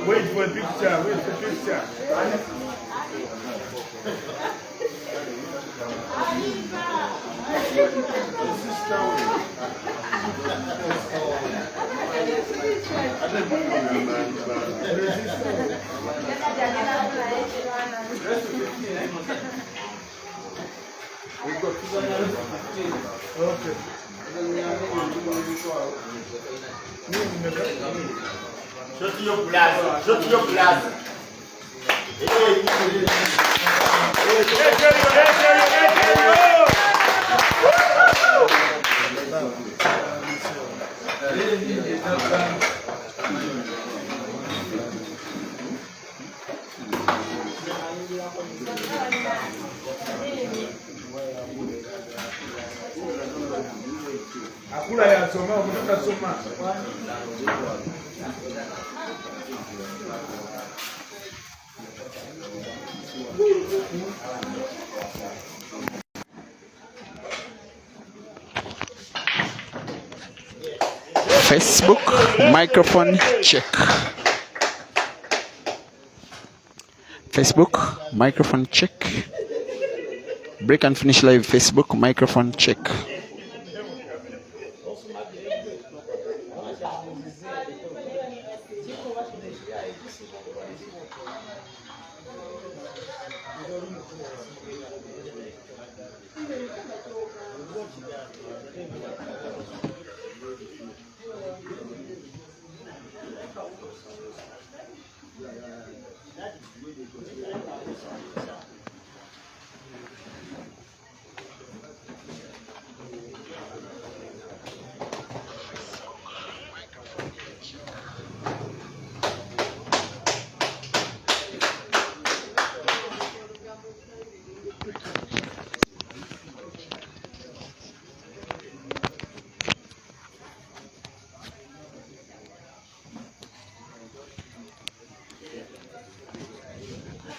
Wait for picture, wait for picture. Okay. Shut your glass. Shut your glass. Akula ya soma, unataka soma. Facebook microphone check. Facebook microphone check. Break and finish live. Facebook microphone check.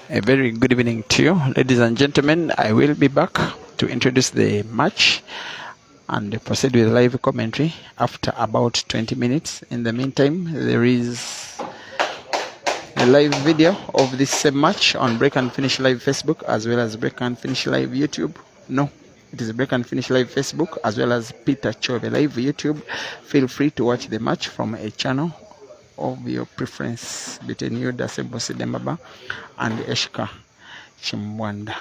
A very good evening to you, ladies and gentlemen. I will be back to introduce the match and proceed with live commentary after about 20 minutes. In the meantime, there is a live video of this same match on Break and Finish Live Facebook as well as Break and Finish Live YouTube. No, it is Break and Finish Live Facebook as well as Peter Chove Live YouTube. Feel free to watch the match from a channel of your preference between Yudah, Ssembuusi and Eshca, Chimbwanda.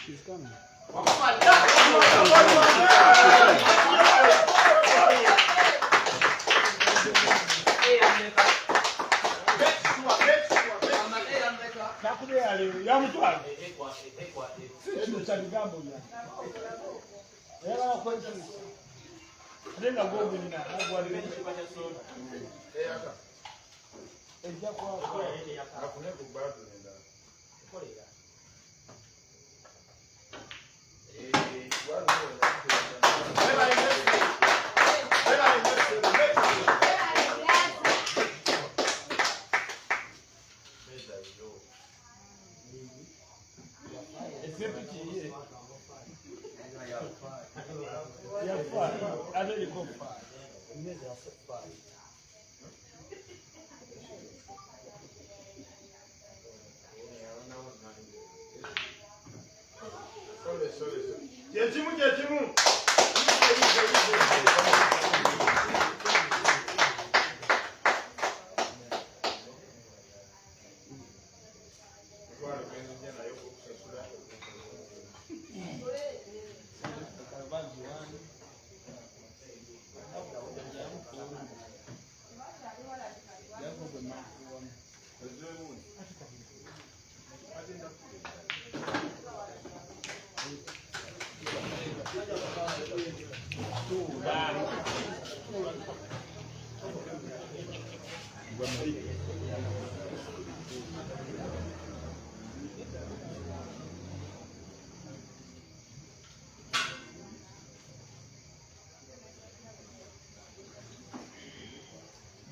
She's coming. Lenga go wina agwa le. Ejja kwa akune kubatu nenda. Kolera.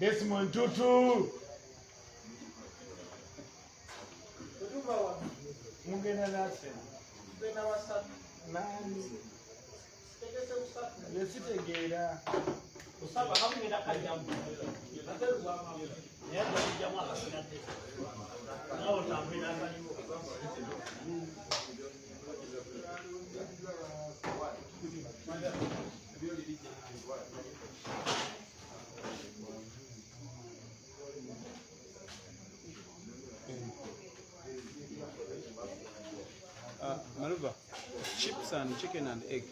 Desmond Tutu. Mungena nasi. Mungena wasat. Nani. Lesitegera. Usaba hamwe nakajambo. Nateruwa mama. Yenda jamaa la sinate. Nao tambina kanyo. Maruva, chips and chicken and egg.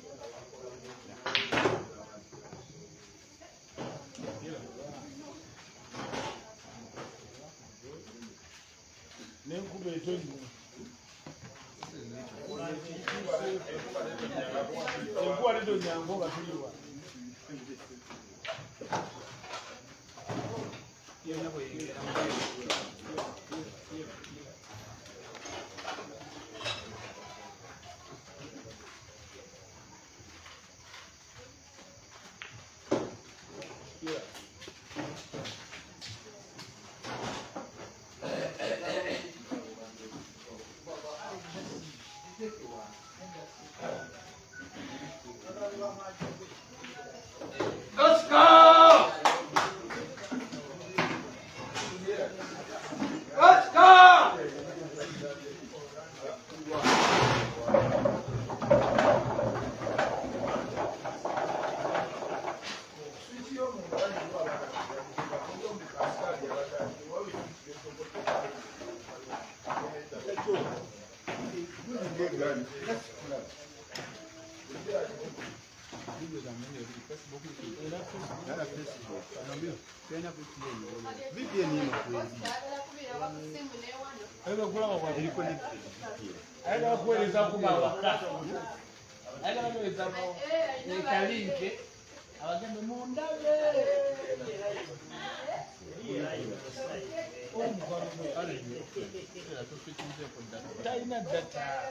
Taina data.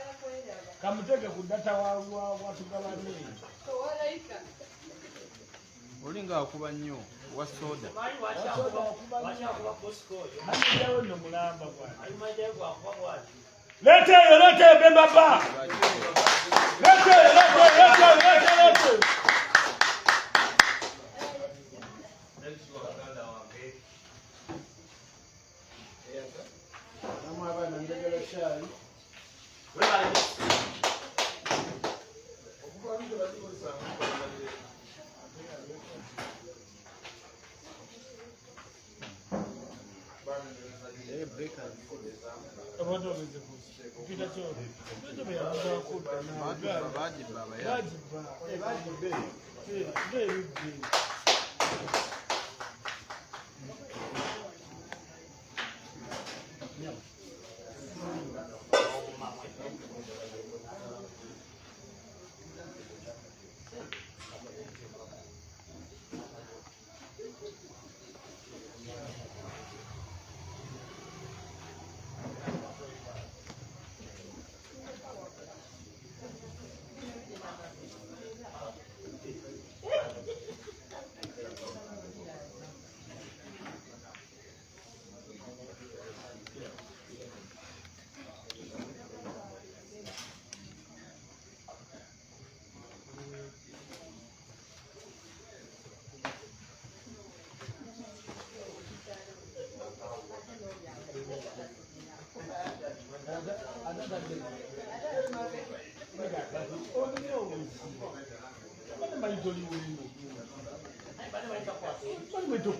Kamuteke kudata watu gabani. Olinga akuba nnyo wa soda. Lete bemba pa. Lete. Mama bana ndegela chai. What is it?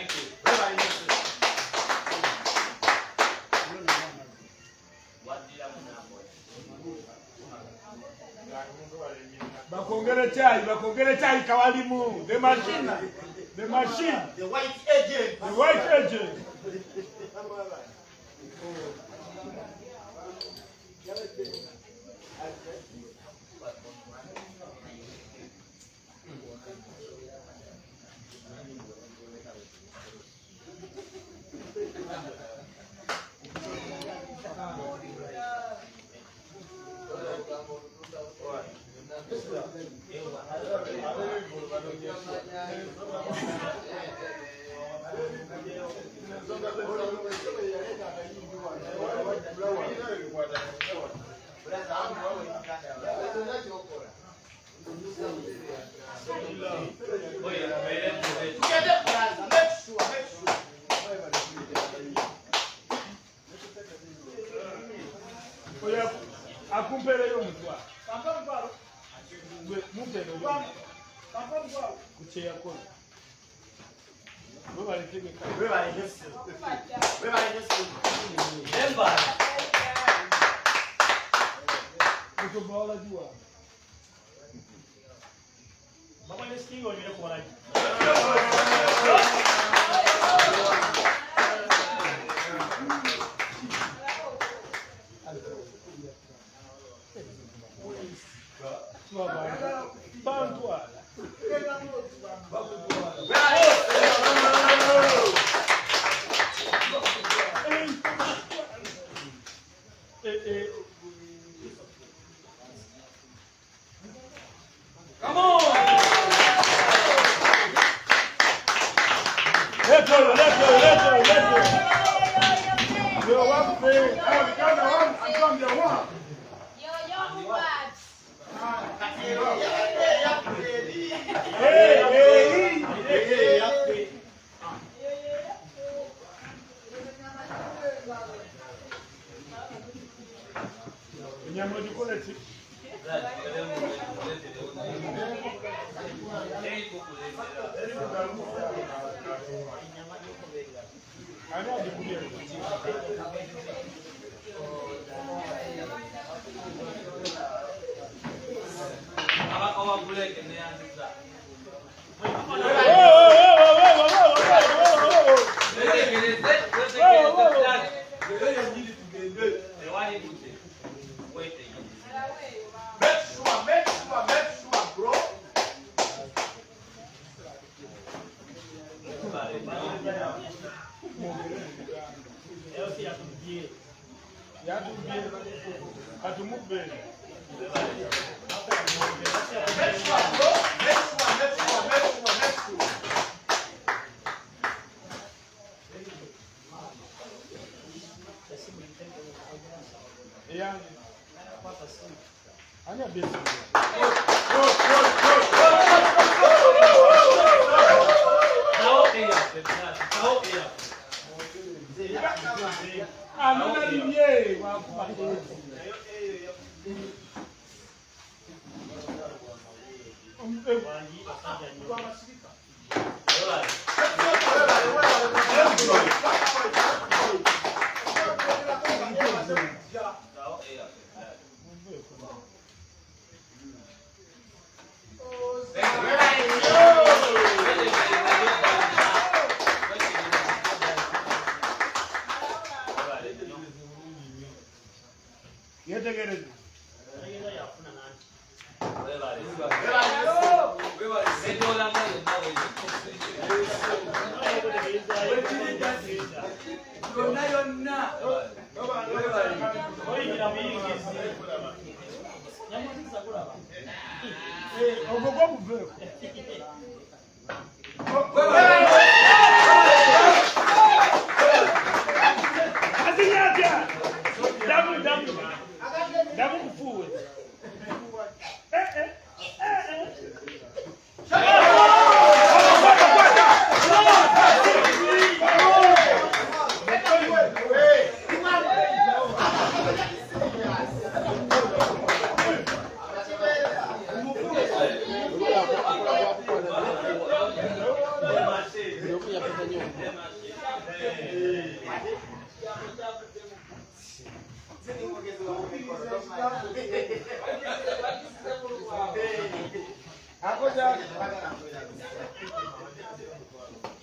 Thank you. Bakongere chai kawalimu. The machine. The machine. The white agent. The white agent. Akumpere yo mutwa. Mupere yo. Kucheya kono. Wewe alitege kai. Wewe aliyesi. Wewe aliyesi. Emba. Kuko bawala jua. Mama ni skingo ni kwa laji. Come on! Let's go! You're one thing. I'm the one.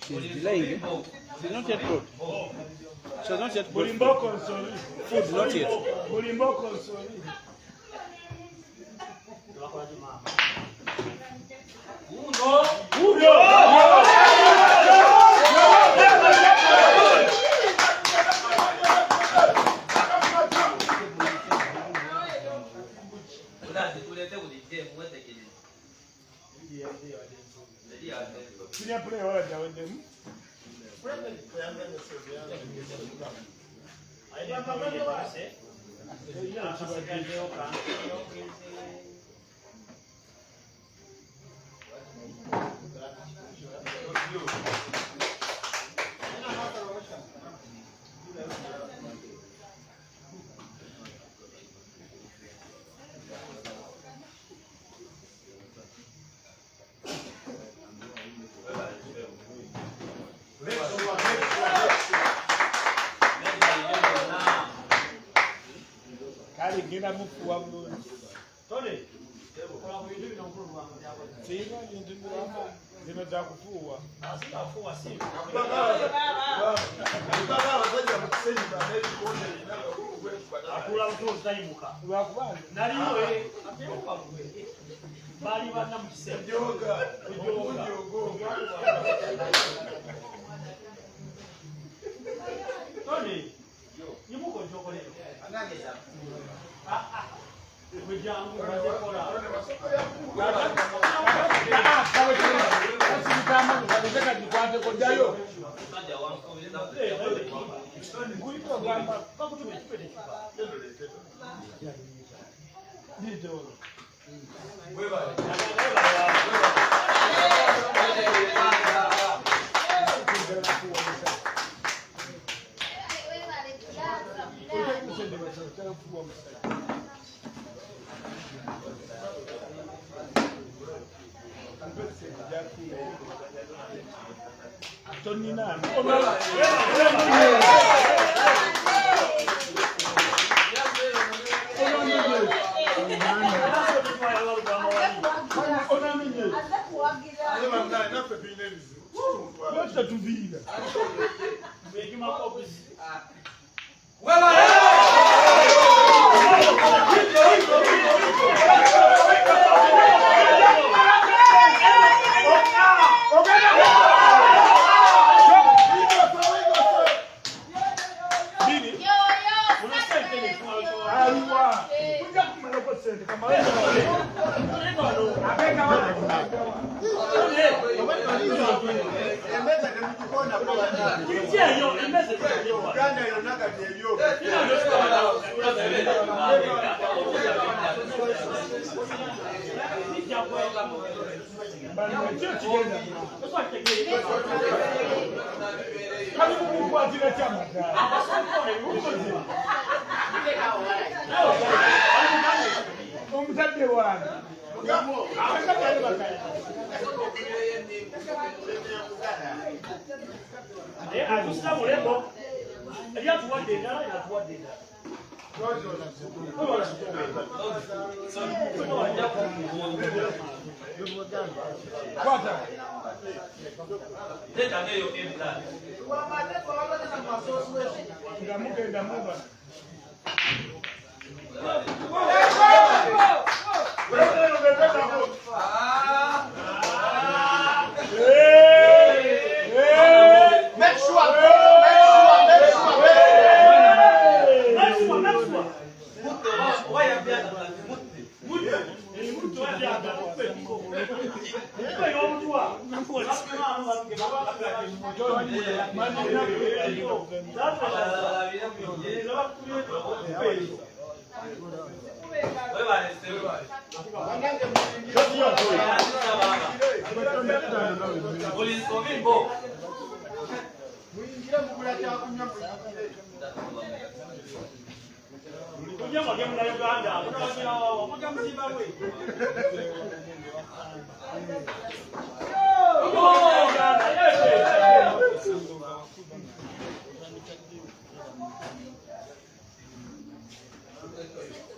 She's delaying. She's not yet brought. She has not yet brought food. Food, not yet.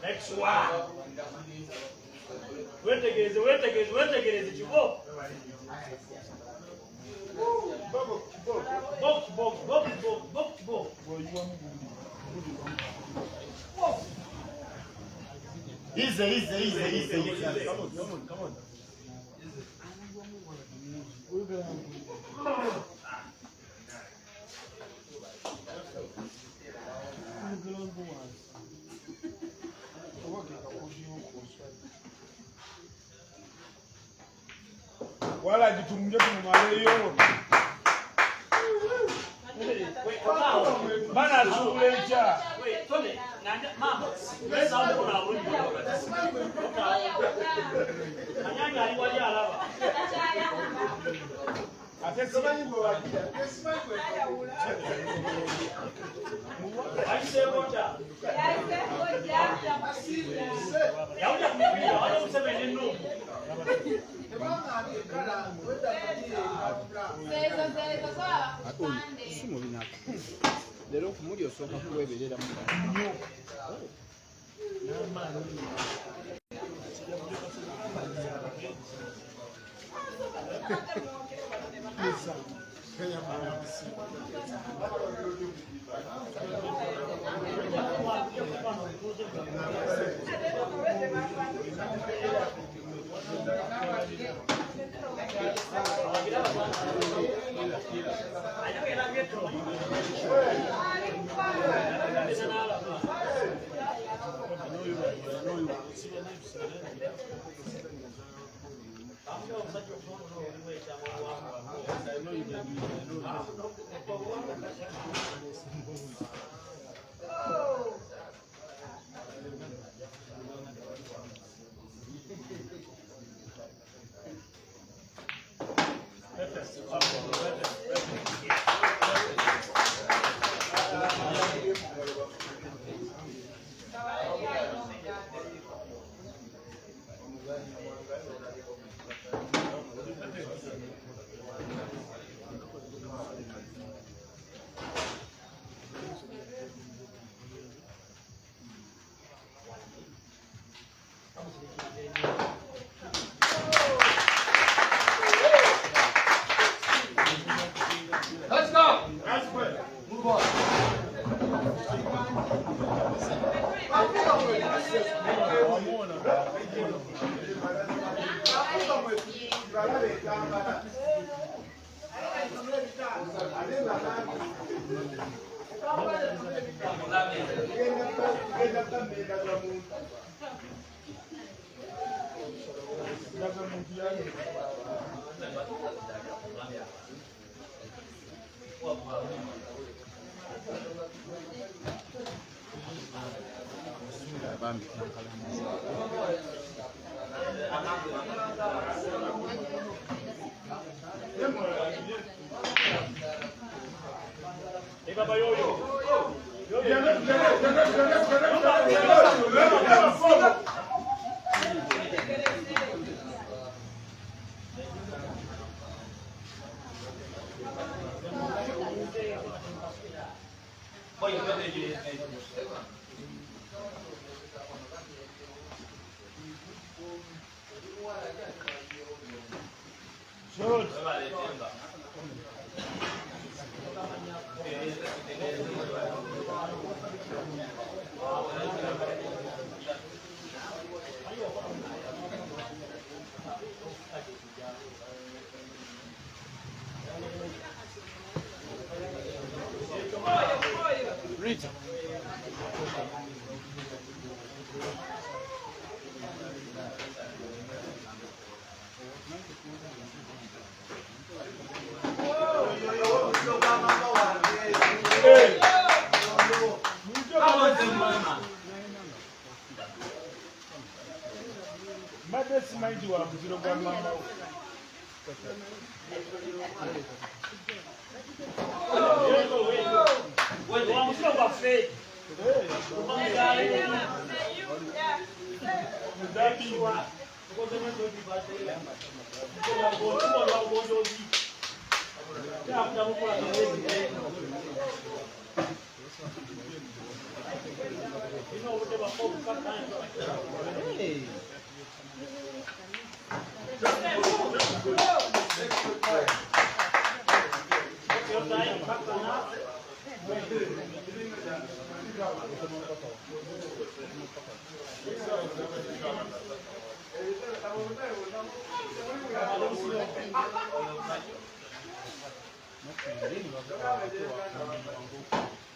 Next one. wetegereze kibo. Easy. Come on. Wala jitumje kumaleyo. Bana zulecha. Wait, Tony, mama, let's have a round. Anyanya aliwaje alaba. Atesomanyi bwe wagira. Aise moja. Yauja kumipia, wala useme neno. Lero kumuli osooka kuweberera mu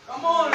Come on,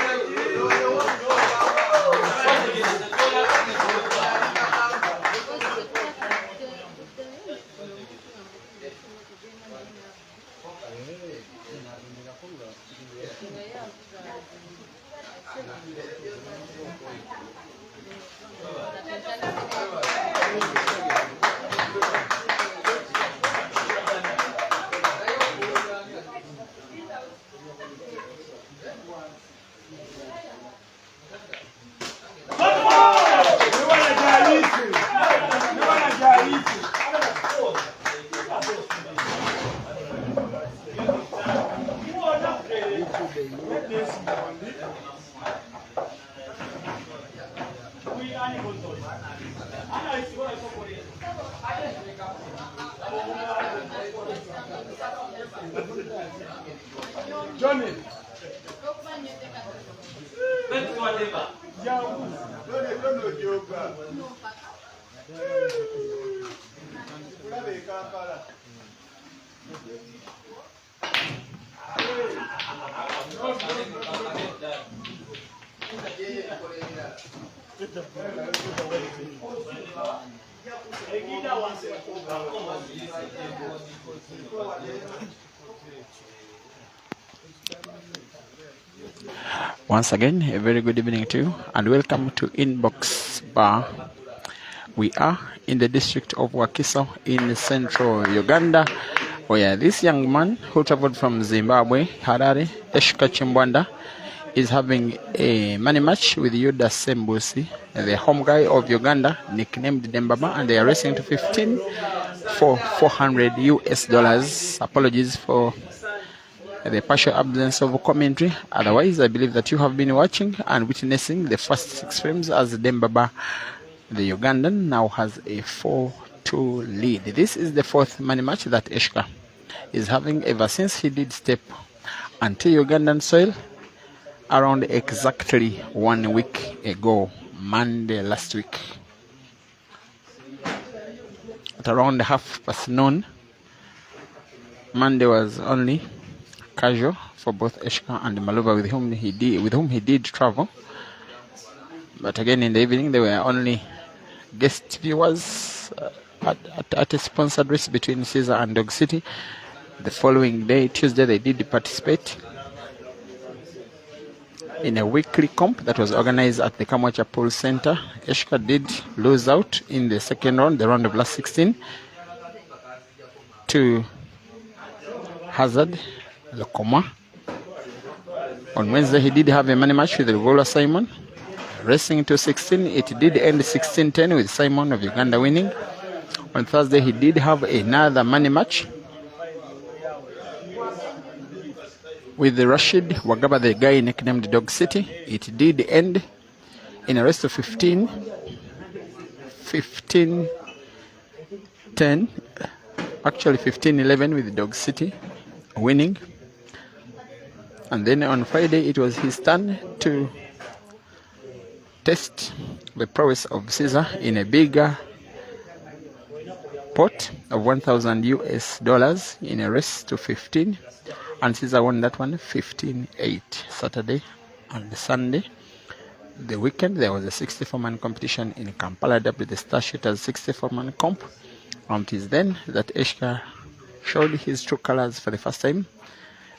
Johnny. Once again, a very good evening to you and welcome to Inbox Bar. We are in the district of Wakiso in central Uganda, where this young man who traveled from Zimbabwe, Harare, Eshca Chimbwanda, is having a money match with Yudah Ssembuusi, the home guy of Uganda, nicknamed Dembaba, and they are racing to 15 for $400. Apologies for the partial absence of commentary. Otherwise, I believe that you have been watching and witnessing the first 6 frames as Dembaba, the Ugandan, now has a 4-2 lead. This is the 4th money match that Eshka is having ever since he did step onto Ugandan soil around exactly 1 week ago, Monday last week. At around noon, Monday was only casual for both Eshka and Maluva, with whom he did travel. But again, in the evening, there were only guest viewers at a sponsored race between Caesar and Dog City. The following day, Tuesday, they did participate in a weekly comp that was organized at the Kamwacha Pool Center. Eshka did lose out in the second round, the round of last 16, to Hazard Lokoma. On Wednesday, he did have a money match with Rugola Simon, racing to 16. It did end 16-10 with Simon of Uganda winning. On Thursday, he did have another money match with the Rashid Wagaba, the guy nicknamed Dog City. It did end in a race of 15-10, actually 15-11 with Dog City winning. And then on Friday, it was his turn to test the prowess of Caesar in a bigger pot of $1,000 in a race to 15. And Caesar won that one 15-8. Saturday and Sunday. The weekend, there was a 64-man competition in Kampala with the Star Shooters 64-man comp. And it is then that Eshka showed his true colors for the first time,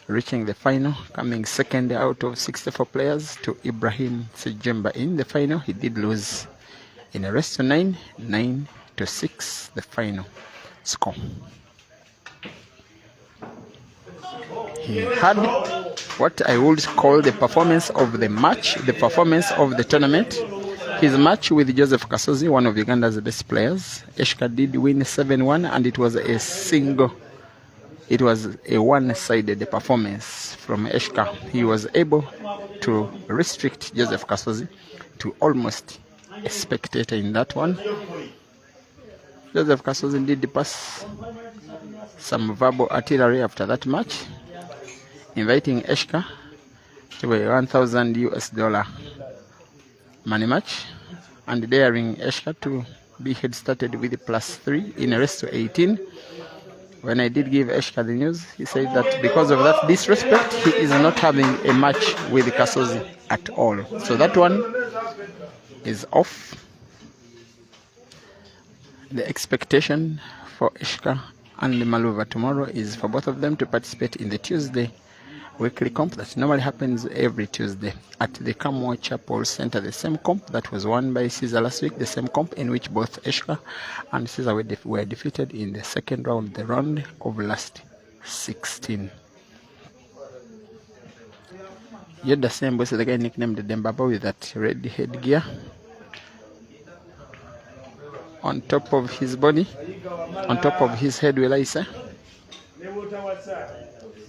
reaching the final, coming second out of 64 players to Ibrahim Sejemba. In the final, he did lose in a race to 9-6, the final score. He had what I would call the performance of the match, the performance of the tournament. His match with Joseph Kasozi, one of Uganda's best players. Eshka did win 7-1, and it was a one-sided performance from Eshka. He was able to restrict Joseph Kasozi to almost a spectator in that one. Joseph Kasozi did pass some verbal artillery after that match, inviting Eshka to a $1,000 money match, and daring Eshka to be head started with +3 in a race to 18. When I did give Eshka the news, he said that because of that disrespect, he is not having a match with Kasozi at all. So that one is off. The expectation for Eshka and Maluva tomorrow is for both of them to participate in the Tuesday weekly comp that normally happens every Tuesday at the Kamwa Chapel Center. The same comp that was won by Caesar last week, the same comp in which both Eshka and Caesar were defeated in the second round, the round of last 16. Yudah Ssembuusi, the guy nicknamed Dembaba, with that red headgear on top of his body, on top of his head, will I say,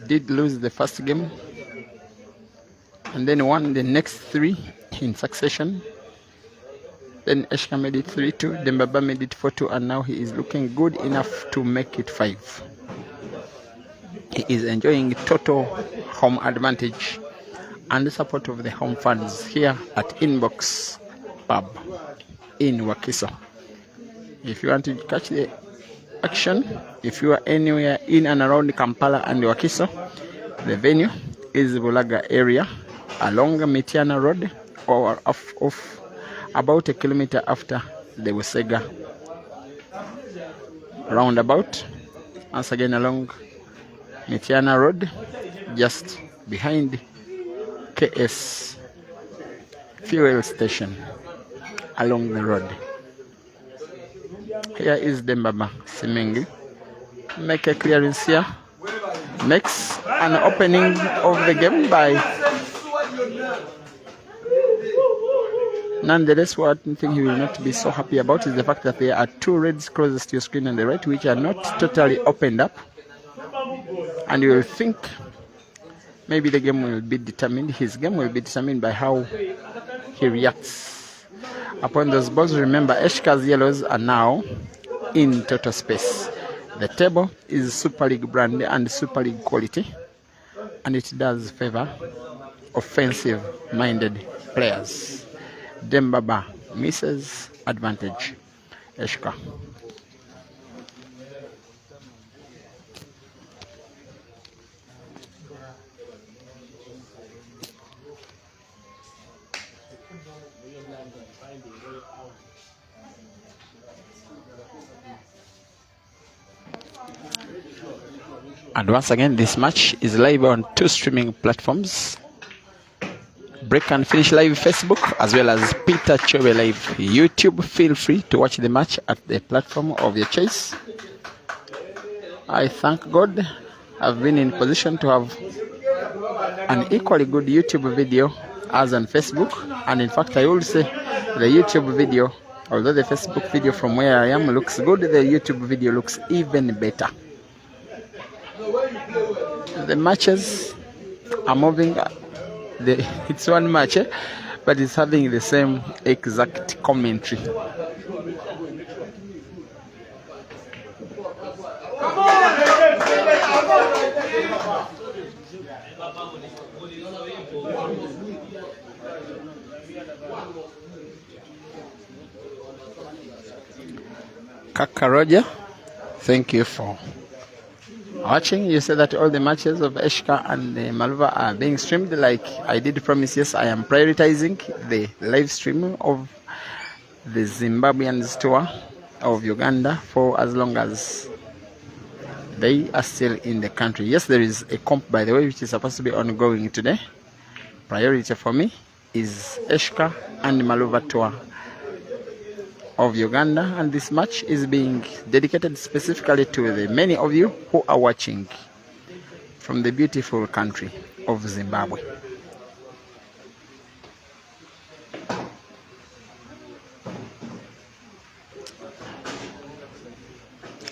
did lose the first game and then won the next 3 in succession. Then Eshka made it 3-2, Dembaba made it 4-2, and now he is looking good enough to make it 5. He is enjoying total home advantage and the support of the home fans here at Inbox Pub in Wakiso. If you want to catch the action, if you are anywhere in and around Kampala and Wakiso, the venue is Bulaga area along Mitiana Road, or off about a kilometer after the Wesega roundabout. Once again along Mitiana Road, just behind KS fuel station along the road. Here is Dembaba Simengi. Make a clearance here. Makes an opening of the game by. Nonetheless, one thing he will not be so happy about is the fact that there are 2 reds closest to your screen on the right, which are not totally opened up. And you will think maybe the game will be determined, his game will be determined by how he reacts upon those balls. Remember, Eshka's yellows are now in total space. The table is Super League brand and Super League quality, and it does favor offensive-minded players. Dembaba misses advantage. Eshka. And once again, this match is live on 2 streaming platforms: Break and Finish Live Facebook, as well as Peter Chobe Live YouTube. Feel free to watch the match at the platform of your choice. I thank God I've been in position to have an equally good YouTube video as on Facebook, and in fact I will say the YouTube video, although the Facebook video from where I am looks good, the YouTube video looks even better. The matches are moving. It's one match, but it's having the same exact commentary. Kaka Roger, thank you for watching. You said that all the matches of Eshka and Maluva are being streamed. Like I did promise, yes, I am prioritizing the live stream of the Zimbabweans tour of Uganda for as long as they are still in the country. Yes, there is a comp, by the way, which is supposed to be ongoing today. Priority for me is Eshka and Maluva tour of Uganda, and this match is being dedicated specifically to the many of you who are watching from the beautiful country of Zimbabwe.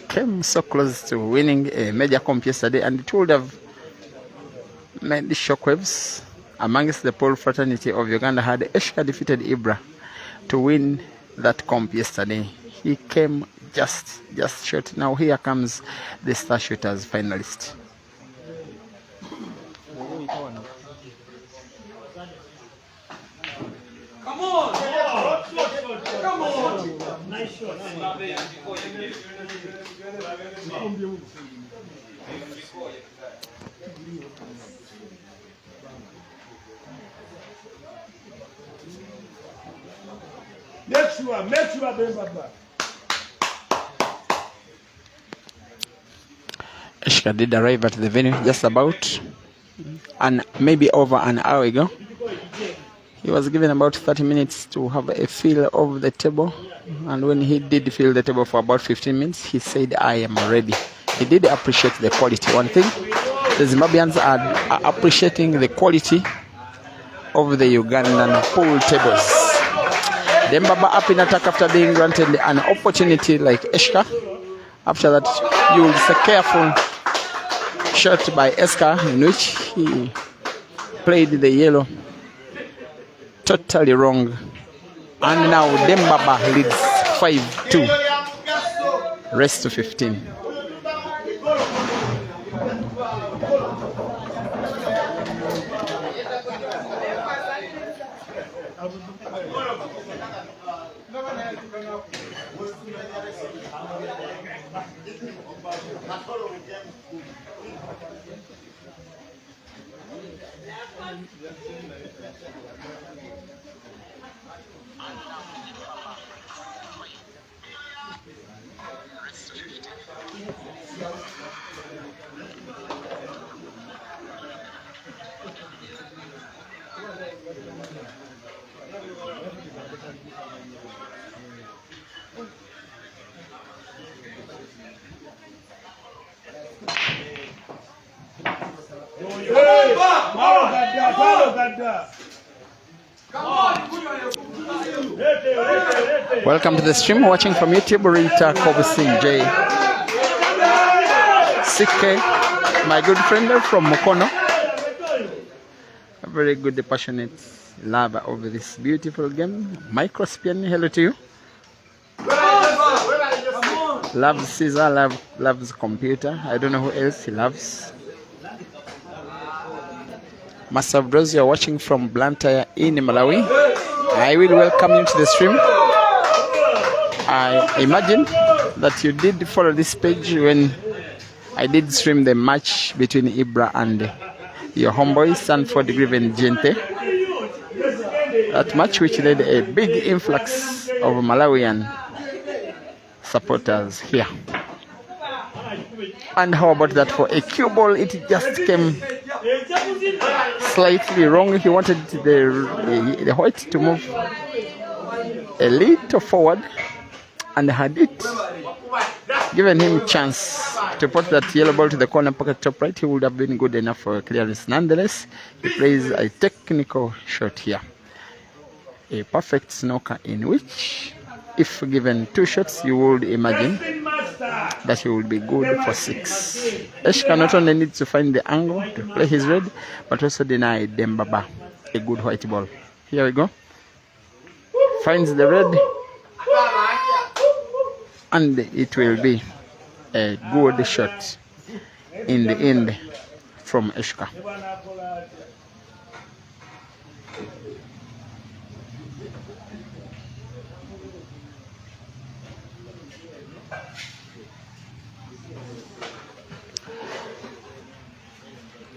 Came so close to winning a major comp yesterday, and it would have made the shockwaves amongst the pole fraternity of Uganda had Eshka defeated Ibra to win that comp yesterday. He came just short. Now here comes the Star Shooters finalist. Come on! Make sure, Baba. Eshka did arrive at the venue just about maybe over an hour ago. He was given about 30 minutes to have a feel of the table, and when he did feel the table for about 15 minutes, he said, I am ready. He did appreciate the quality. One thing, the Zimbabweans are appreciating the quality of the Ugandan pool tables. Dembaba up in attack after being granted an opportunity like Eshka. After that, you will see a careful shot by Eshka in which he played the yellow totally wrong. And now Dembaba leads 5-2. Rest to 15. Welcome to the stream, watching from YouTube, Rita Kobusin J. CK, my good friend from Mukono. A very good, passionate lover of this beautiful game. Microspian, hello to you. Loves Caesar, loves computer. I don't know who else he loves. Master of those you are watching from Blantyre in Malawi, I will welcome you to the stream. I imagine that you did follow this page when I did stream the match between Ibra and your homeboy Sanford Griven Gente. That match which led a big influx of Malawian supporters here. And how about that for a cue ball? It just came slightly wrong. He wanted the white to move a little forward, and had it given him chance to put that yellow ball to the corner pocket top right, he would have been good enough for clearance. Nonetheless, he plays a technical shot here. A perfect snooker in which, if given two shots, you would imagine that he would be good for 6. Eshka not only needs to find the angle to play his red, but also deny Dembaba a good white ball. Here we go. Finds the red, and it will be a good shot in the end from Eshka.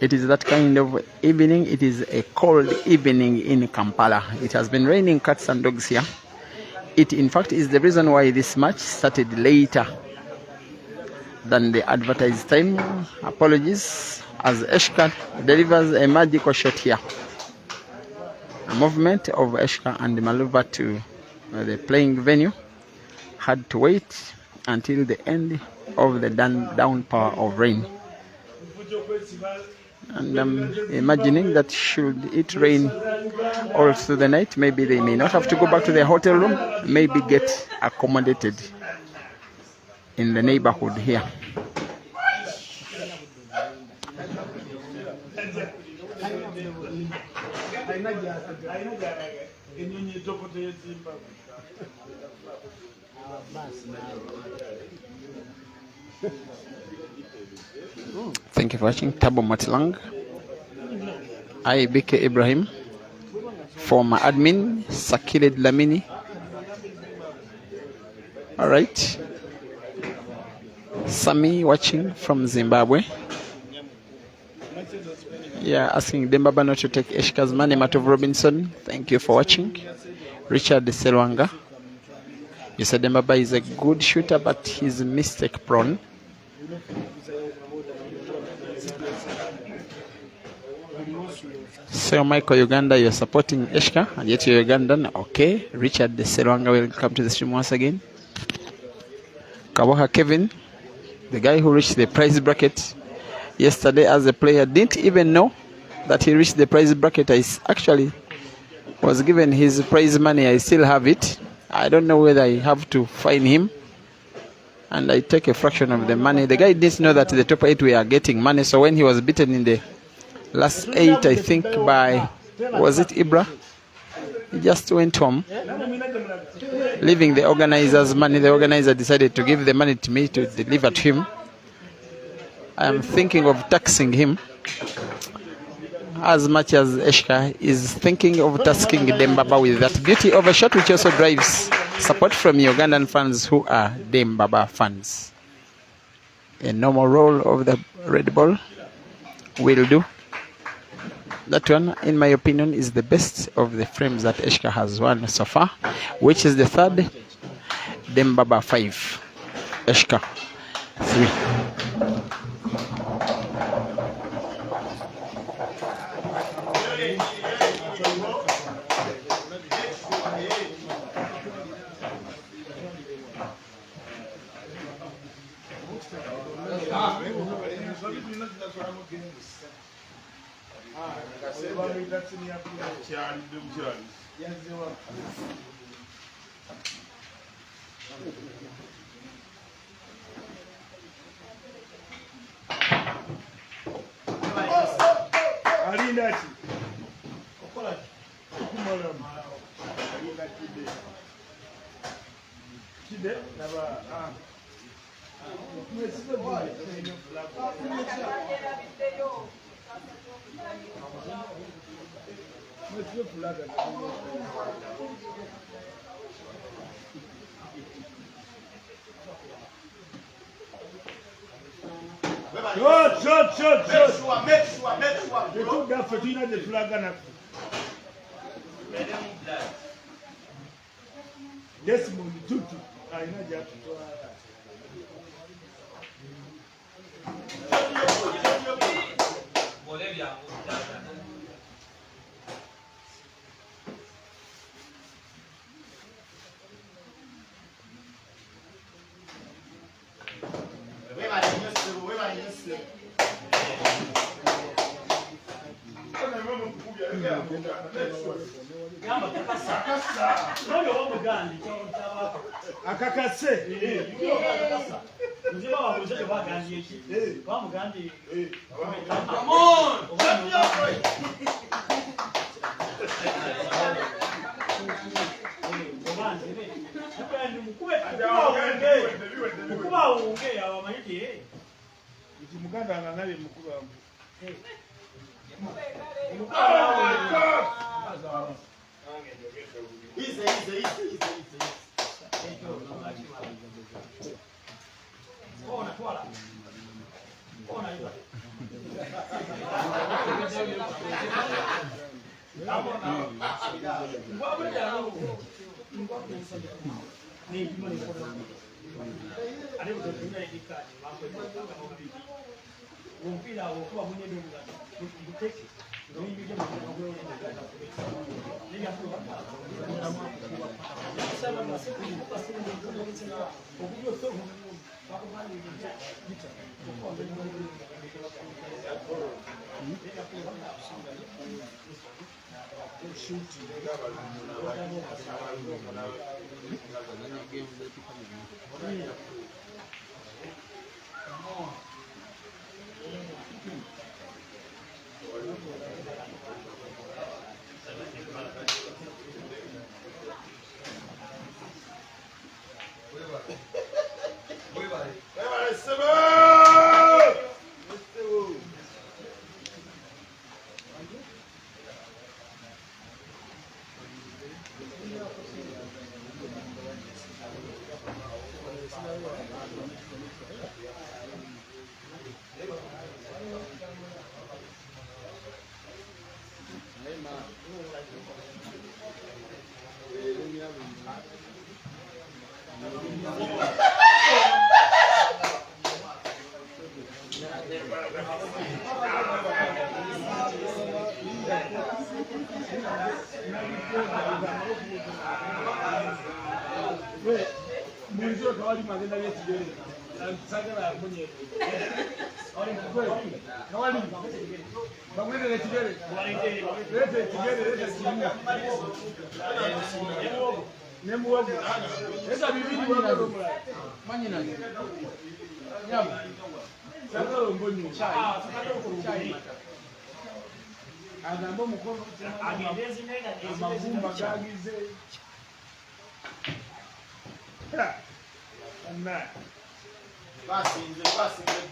It is that kind of evening. It is a cold evening in Kampala. It has been raining cats and dogs here. It, in fact, is the reason why this match started later than the advertised time. Apologies, as Eshka delivers a magical shot here. A movement of Eshka and Maluva to the playing venue had to wait until the end of the downpour of rain. And I'm imagining that should it rain all through the night, maybe they may not have to go back to their hotel room, maybe get accommodated in the neighborhood here. Thank you for watching. Tabo Matilang. I, BK Ibrahim. Former admin, Sakiled Lamini. All right. Sammy watching from Zimbabwe. Yeah, asking Dembaba not to take Eshka's money. Matov Robinson, thank you for watching. Richard Selwanga. You said Dembaba is a good shooter, but he's mistake prone. So Michael Uganda, you're supporting Eshka, and yet you're Ugandan. Okay. Richard Selwanga will come to the stream once again. Kaboha Kevin, the guy who reached the prize bracket yesterday as a player, didn't even know that he reached the prize bracket. I actually was given his prize money. I still have it. I don't know whether I have to fine him and I take a fraction of the money. The guy didn't know that the top 8 were getting money, so when he was beaten in the last 8, I think by, was it Ibra? He just went home, leaving the organizer's money. The organizer decided to give the money to me to deliver to him. I am thinking of taxing him as much as Eshka is thinking of tasking Dembaba with that beauty of a shot, which also drives support from Ugandan fans who are Dembaba fans. A normal roll of the red ball will do. That one, in my opinion, is the best of the frames that Eshka has won so far, which is the third. Dembaba 5, Eshka 3. Shot. Make sure. They took that Fatina the flag and Desmond Tutu. I know that. Akakase. Come on! Muganda angangale mukuru wangu. Easy.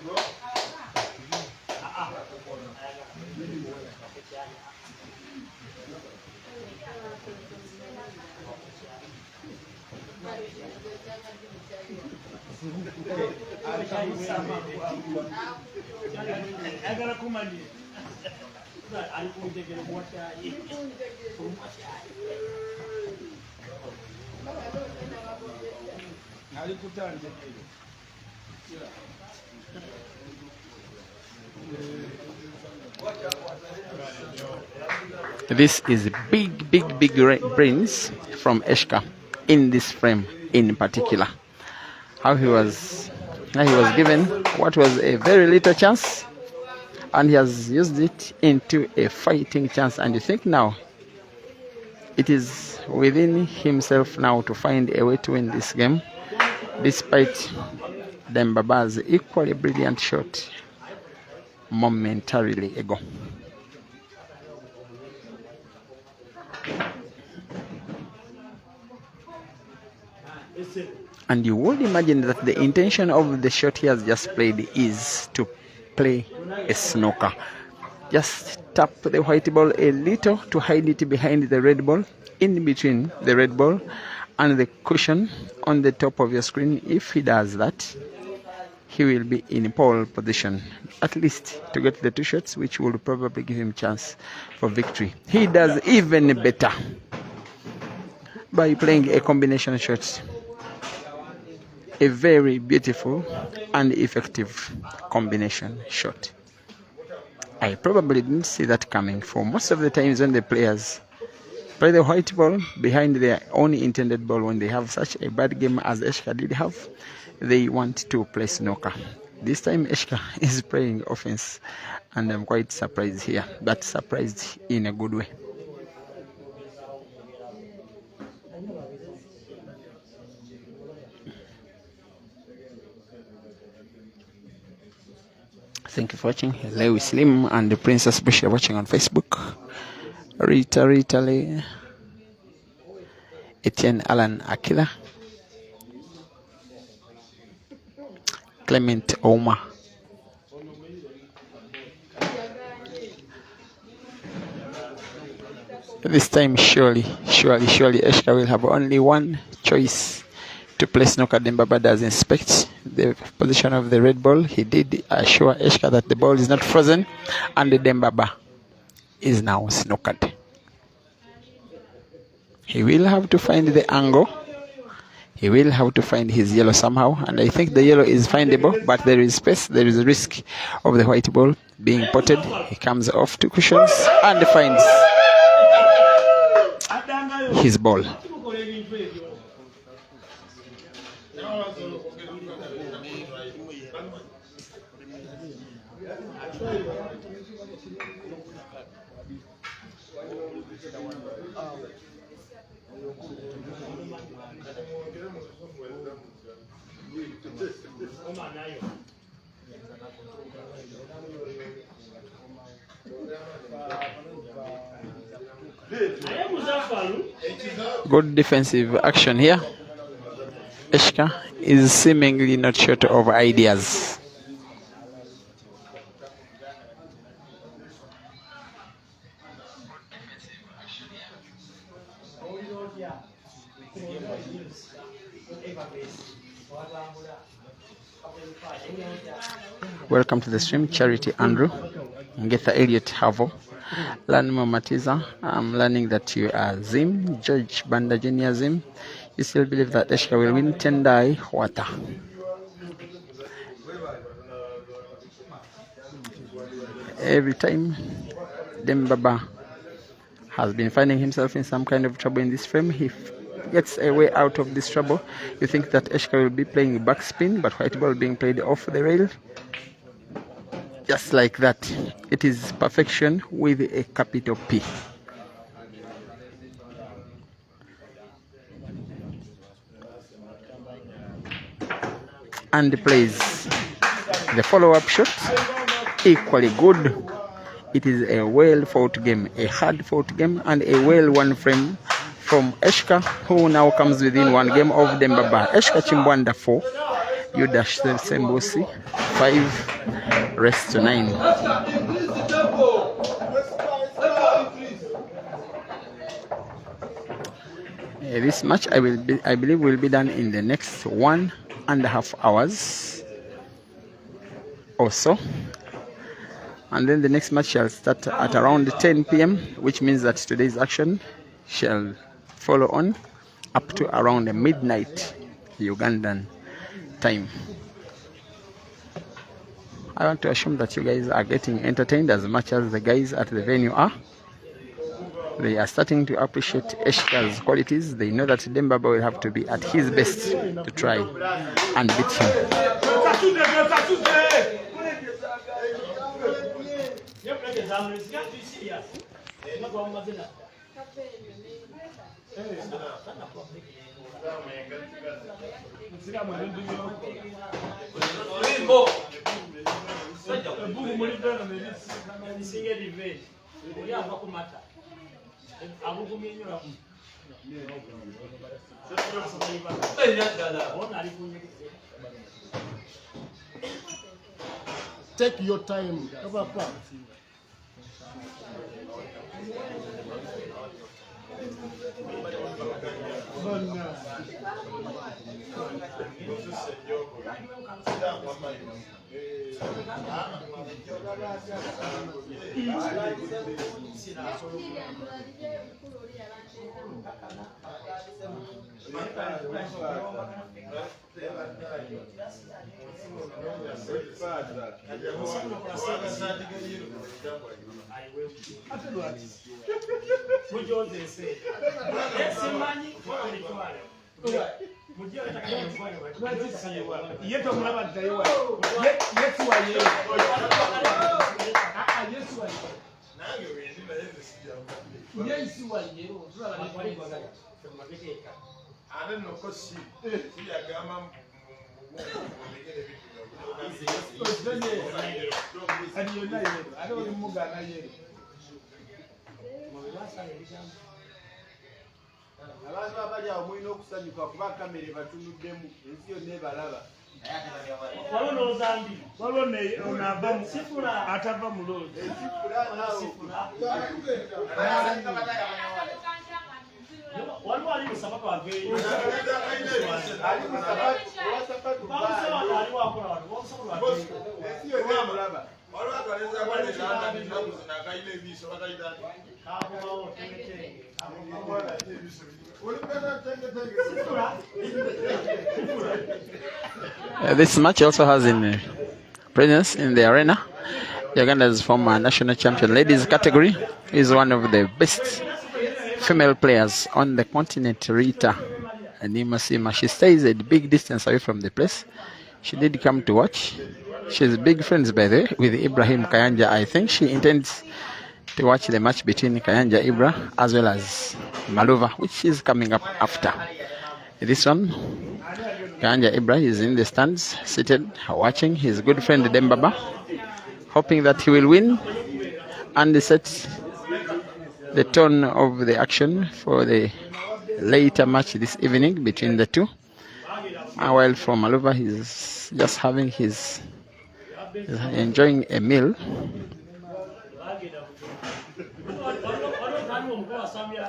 bro. This is big brains from Eshka in this frame in particular. How he was given what was a very little chance, and he has used it into a fighting chance. And you think now it is within himself now to find a way to win this game, despite Dembaba's equally brilliant shot momentarily ago. And you would imagine that the intention of the shot he has just played is to play a snooker. Just tap the white ball a little to hide it behind the red ball, in between the red ball and the cushion on the top of your screen. If he does that, he will be in pole position, at least to get the two shots, which will probably give him chance for victory. He does even better by playing a combination shot. A very beautiful and effective combination shot. I probably didn't see that coming. For most of the times when the players play the white ball behind their own intended ball, when they have such a bad game as Eshka did have, they want to play snooker. This time Eshka is playing offense, and I'm quite surprised here, but surprised in a good way. Thank you for watching. Lewis Slim and the Princess Bush are watching on Facebook. Rita Lee, Etienne Alan Akila, Clement Oma. This time surely Eshka will have only one choice to play snooker. Dembaba does inspect the position of the red ball. He did assure Eshka that the ball is not frozen, and the Dembaba is now snookered. He will have to find the angle. He will have to find his yellow somehow, and I think the yellow is findable, but there is space, there is a risk of the white ball being potted. He comes off to cushions and finds his ball. Good defensive action here. Eshka is seemingly not short of ideas. Welcome to the stream, Charity Andrew, Ngetha Elliot Havo, Lanmo Matiza. I'm learning that you are Zim, George Banda Junior Zim. You still believe that Eshka will win Tendai Wata. Every time Dembaba has been finding himself in some kind of trouble in this frame, he gets a way out of this trouble. You think that Eshka will be playing backspin, but white ball being played off the rail. Just like that. It is perfection with a capital P. And plays the follow-up shot. Equally good. It is a well-fought game, a hard-fought game, and a well-won frame from Eshka, who now comes within one game of Dembaba. Eshka Chimbwanda 4, Yudah Ssembuusi 5, rest to 9. This match I believe will be done in the next 1.5 hours or so. And then the next match shall start at around 10 p.m., which means that today's action shall follow on up to around midnight Ugandan time. I want to assume that you guys are getting entertained as much as the guys at the venue are. They are starting to appreciate Eshka's qualities. They know that Dembaba will have to be at his best to try and beat him. Take your time. This match also has in presence in the arena Uganda's former national champion ladies category is one of the best female players on the continent, Rita Animasima. She stays a big distance away from the place. She did come to watch. She's big friends, by the way, with Ibrahim Kayanja. I think she intends to watch the match between Kayanja Ibra as well as Maluva, which is coming up after this one. Kayanja Ibra is in the stands, seated, watching his good friend Dembaba, hoping that he will win and set the tone of the action for the later match this evening between the two. While from Maluva, he's just having he's enjoying a meal.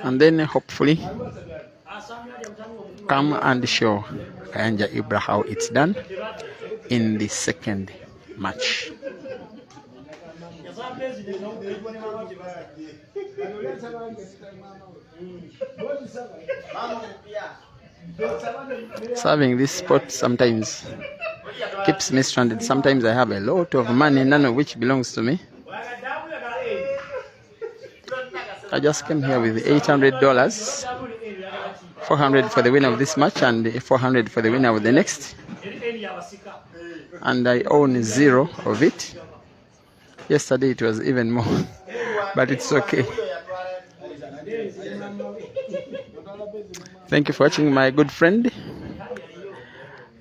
And then hopefully come and show Kayanja Ibra how it's done in the second match. Serving this sport sometimes keeps me stranded. Sometimes I have a lot of money, none of which belongs to me. I just came here with $800, 400 for the winner of this match and 400 for the winner of the next. And I own 0 of it. Yesterday it was even more, but it's okay. Thank you for watching, my good friend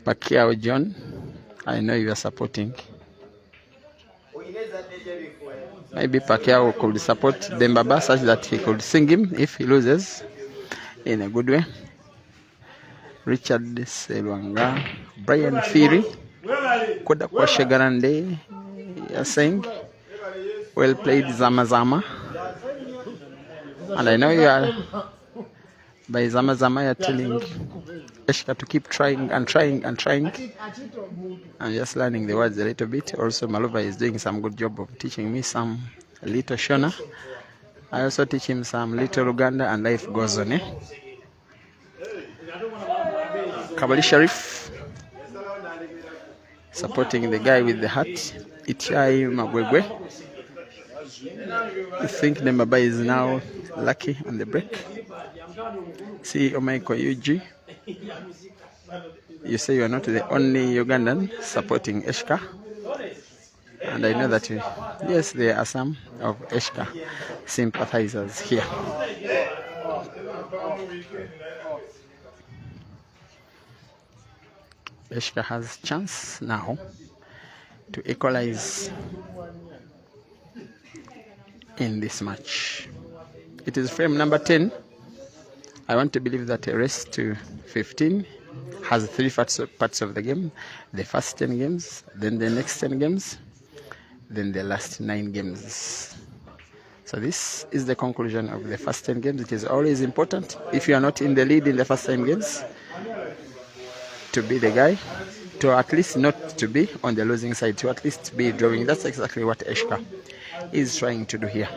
Pacquiao John. I know you are supporting. Maybe Pacquiao could support Dembaba such that he could sing him if he loses in a good way. Richard Selwanga, Brian Fury, Koda Kwashegarande, you're saying, well played Zama Zama. And I know you are, by Zama Zama, you're telling Eshka to keep trying and trying and trying. I'm just learning the words a little bit. Also, Malova is doing some good job of teaching me some little Shona. I also teach him some little Uganda, and life goes on. Kabali Sharif supporting the guy with the hat. Ichai Magwegwe. I think Dembaba is now lucky on the break. See Omaiko Yuji. You say you are not the only Ugandan supporting Eshka, and I know that yes, there are some of Eshka sympathizers here. Eshka has chance now to equalize in this match. It is frame number 10. I want to believe that a race to 15 has 3 parts of the game. The first 10 games, then the next 10 games, then the last 9 games. So this is the conclusion of the first 10 games. It is always important, if you are not in the lead in the first 10 games, to be the guy, to at least not to be on the losing side, to at least be drawing. That's exactly what Eshka is trying to do here.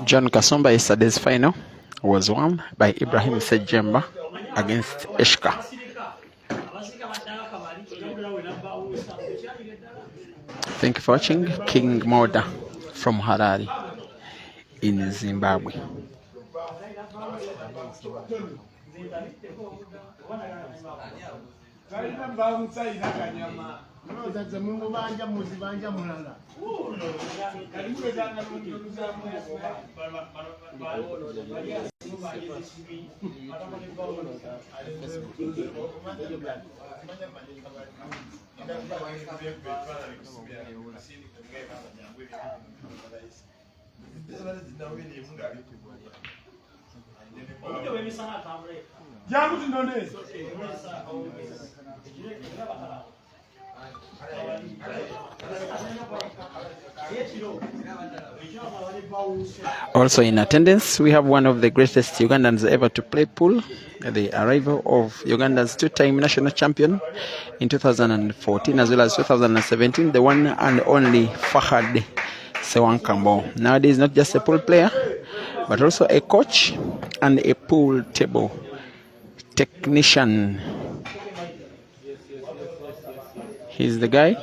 John Kasumba, yesterday's final was won by Ibrahim Sejemba against Eshka. Thank you for watching. King Moda from Harare in Zimbabwe. Also in attendance, we have one of the greatest Ugandans ever to play pool, the arrival of Uganda's 2-time national champion in 2014 as well as 2017, the one and only Fahad Sewankambo. Nowadays, not just a pool player, but also a coach and a pool table technician. He's the guy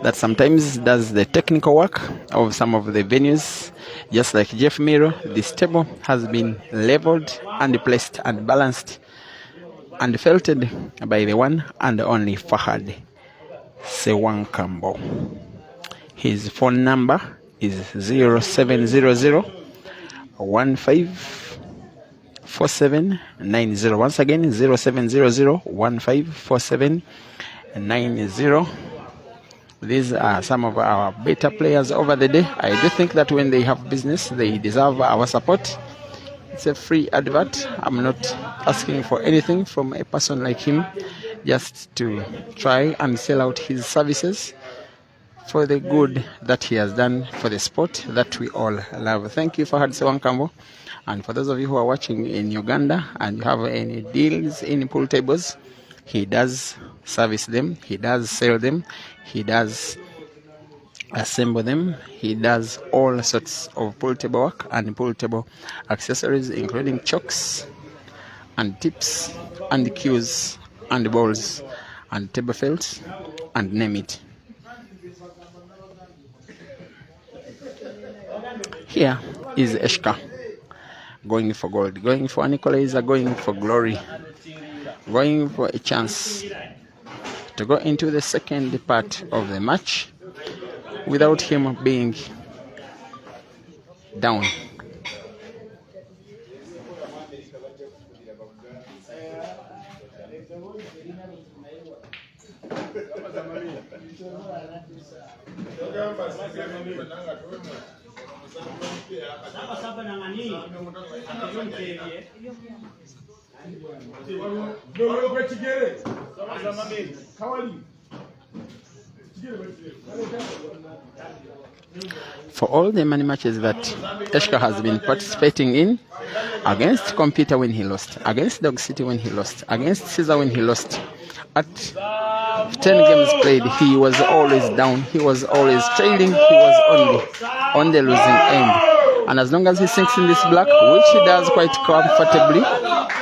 that sometimes does the technical work of some of the venues. Just like Jeff Miro, this table has been leveled and placed and balanced and felted by the one and only Fahad Sewankambo. His phone number is 0700 154790. Once again, 0700 154790. These are some of our beta players over the day. I do think that when they have business, they deserve our support. It's a free advert. I'm not asking for anything from a person like him, just to try and sell out his services for the good that he has done for the sport that we all love. Thank you, Fahad Sewankambo. And for those of you who are watching in Uganda and you have any deals in pool tables, he does service them, he does sell them, he does assemble them, he does all sorts of pool table work and pool table accessories, including chocks and tips and cues and balls and table felts and name it. Here is Eshka, going for gold, going for an equalizer, going for glory, going for a chance to go into the second part of the match without him being down. For all the many matches that Eshka has been participating in, against Computer when he lost, against Dog City when he lost, against Caesar when he lost, at 10 games played, he was always down, he was always trailing, he was only on the losing end. And as long as he sinks in this black, which he does quite comfortably,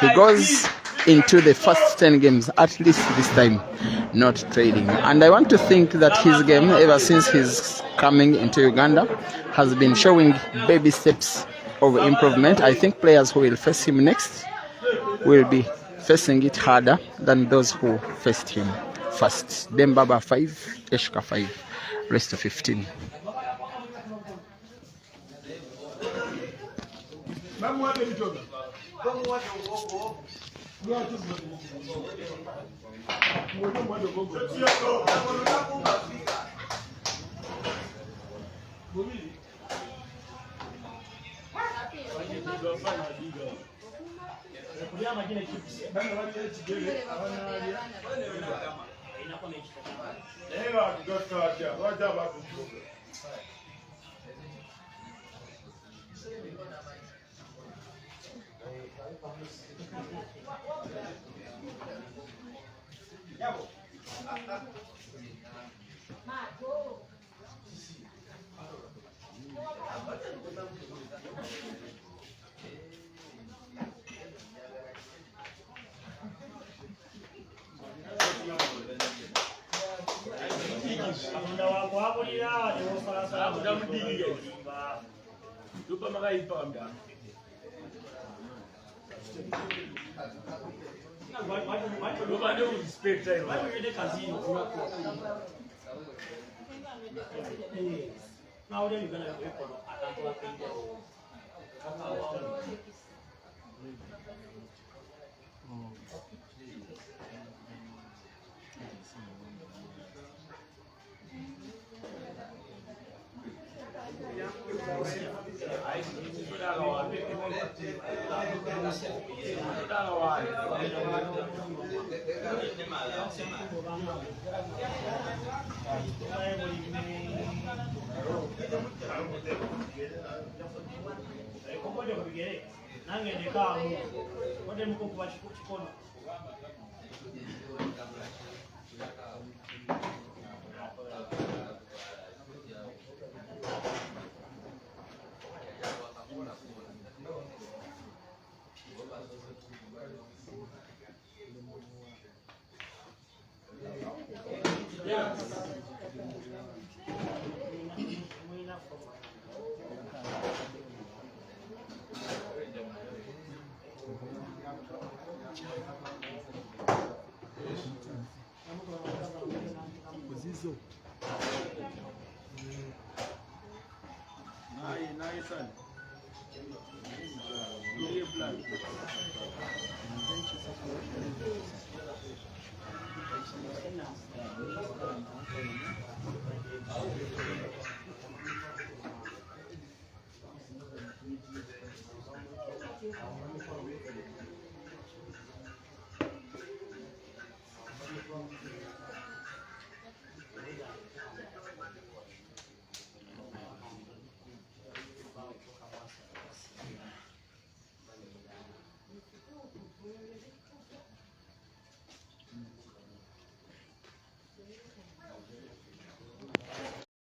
he goes into the first 10 games, at least this time, not trading. And I want to think that his game, ever since his coming into Uganda, has been showing baby steps of improvement. I think players who will face him next will be facing it harder than those who faced him first. Dembaba 5, Eshka 5, rest of 15.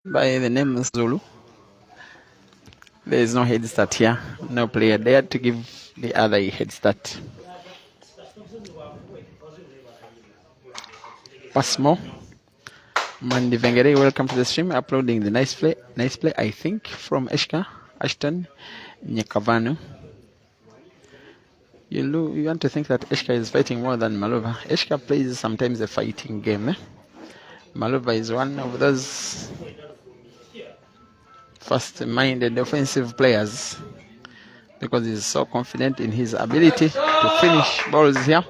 By the name Zulu. There is no head start here. No player dared to give the other a head start. Pasmo. Mandi Vengere, welcome to the stream. Uploading the nice play, I think, from Eshka, Ashton, Nyakavanu. You want to think that Eshka is fighting more than Malova. Eshka plays sometimes a fighting game. Malova is one of those fast-minded offensive players because he's so confident in his ability to finish balls here.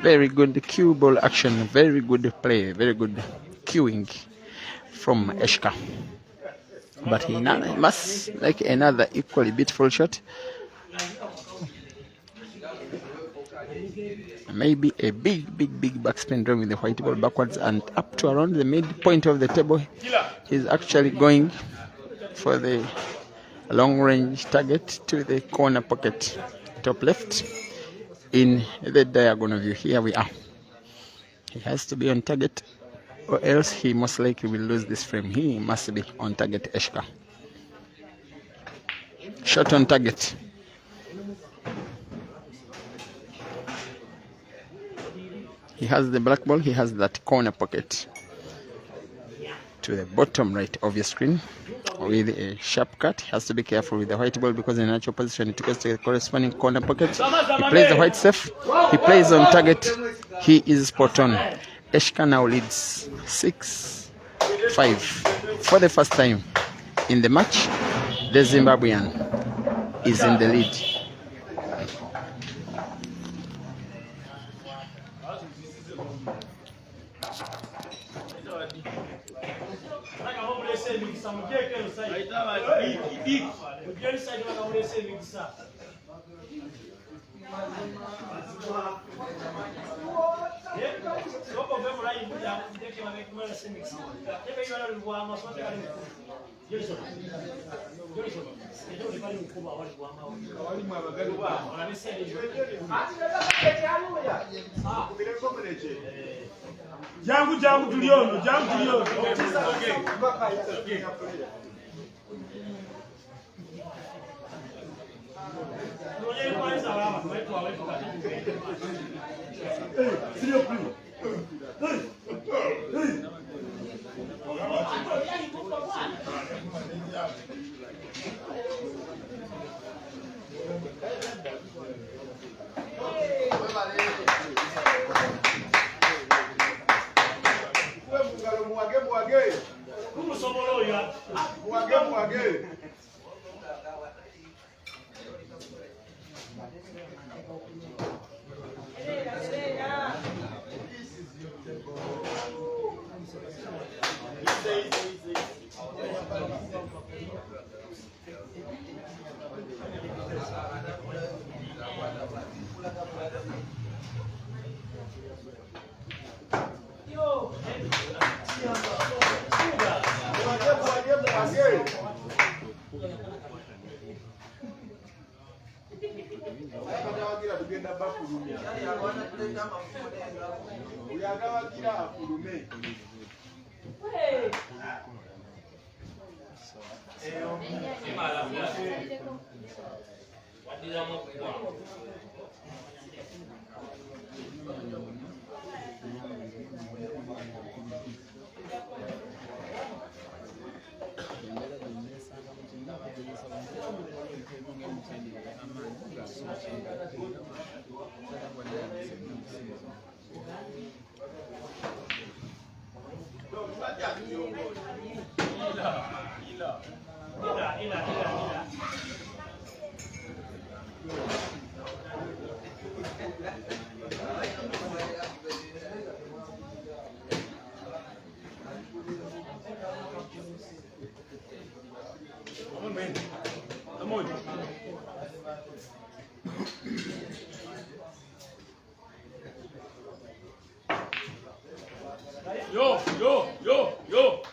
Very good cue ball action, very good play, very good cueing from Eshka. But he must make another equally beautiful shot. Maybe a big backspin drive with the white ball backwards and up to around the midpoint of the table. He's actually going for the long range target to the corner pocket, top left in the diagonal view. Here we are. He has to be on target or else he most likely will lose this frame. He must be on target, Eshka. Shot on target. He has the black ball, he has that corner pocket to the bottom right of your screen with a sharp cut. He has to be careful with the white ball because in natural position it goes to the corresponding corner pocket. He plays the white safe, he plays on target, he is spot on. Eshka now leads 6-5 for the first time in the match. The Zimbabwean is in the lead. Jangu tuliono, jangu tuliono.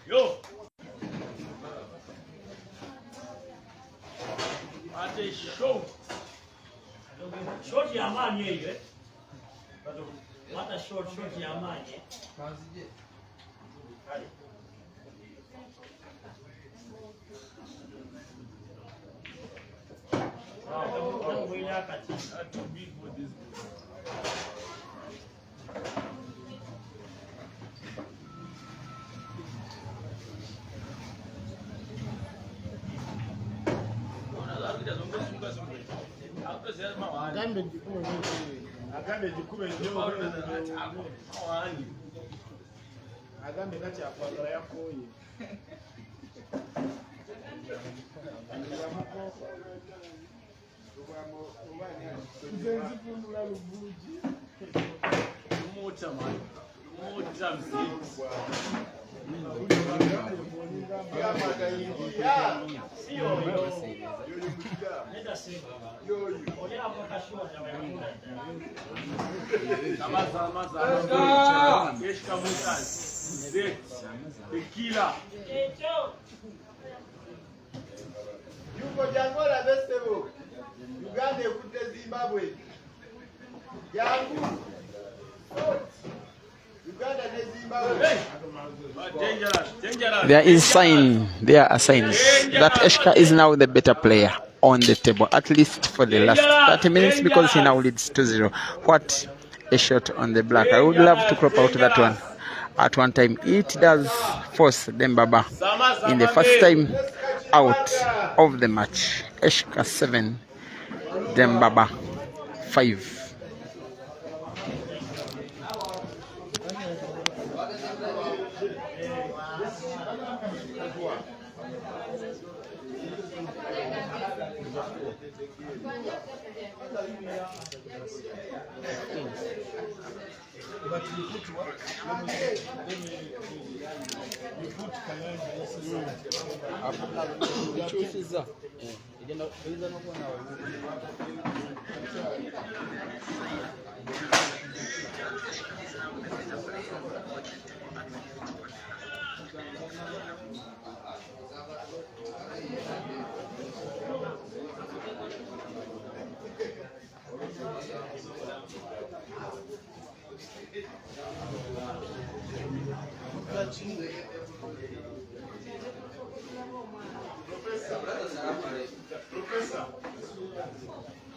Yo. What a show. Short Yamani, eh? What a short Yamani. Too big for this. Agambe kati ya kwagala yakoye. Eshka tequila. Yuko jangola festival. Uganda ekute Zimbabwe. Yangu. Uganda ne Zimbabwe. There is sign, there are signs that Eshka is now the better player on the table, at least for the last 30 minutes, because he now leads 2-0. What a shot on the black. I would love to crop out that one at one time. It does force Dembaba in the first time out of the match. Eshka 7, Dembaba 5.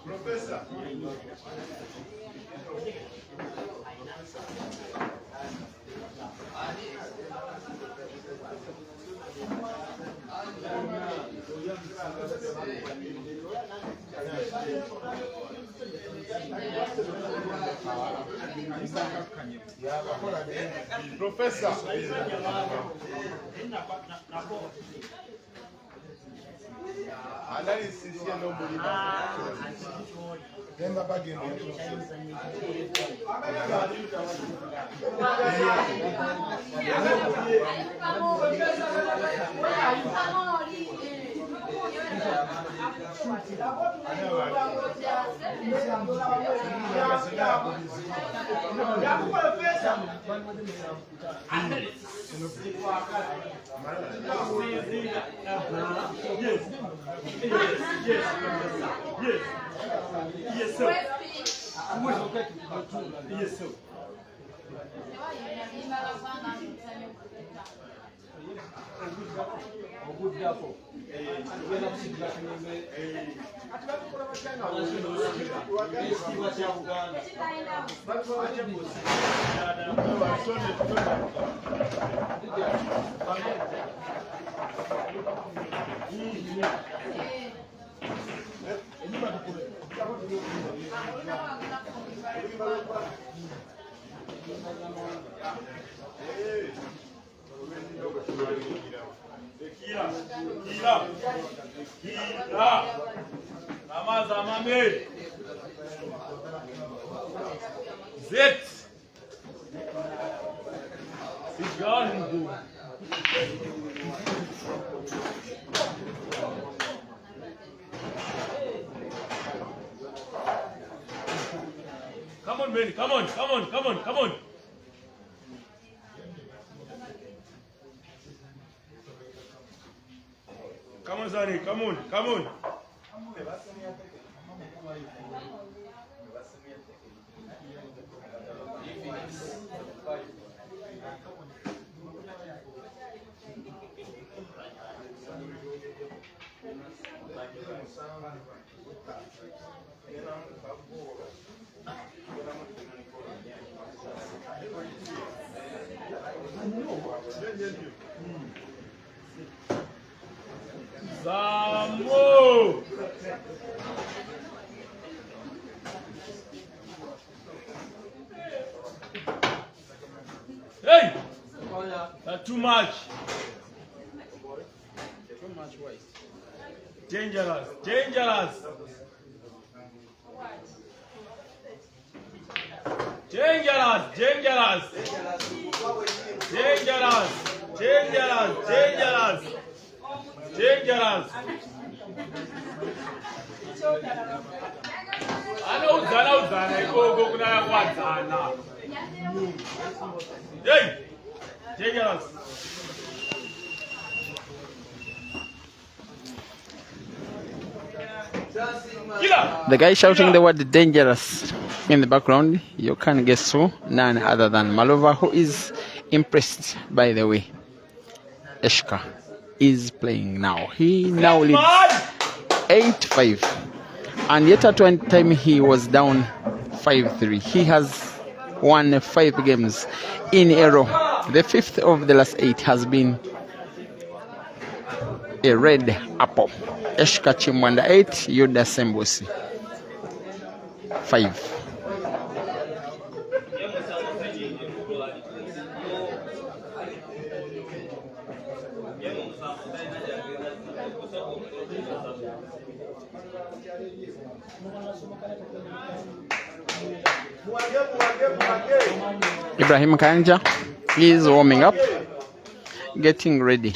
Professor. Professor. Analysis here no Remember back in Yes, sir. Yes, sir. Come on, man. Come on. Come on, Zani. Come on. Zambo! Hey! That's too much. Too much waste. Dangerous. Ano uzana ikogo kunaya kwadzana. Hey! Dangerous. The guy shouting the word dangerous in the background, you can guess who? None other than Malova, who is impressed by the way Eshka is playing now. He now leads 8-5. And yet at one time he was down 5-3. He has won 5 games in a row. The 5th of the last 8 has been a red apple. Eshka Chimbwanda 8, Yudah Ssembuusi 5. Ibrahim Kanja is warming up, getting ready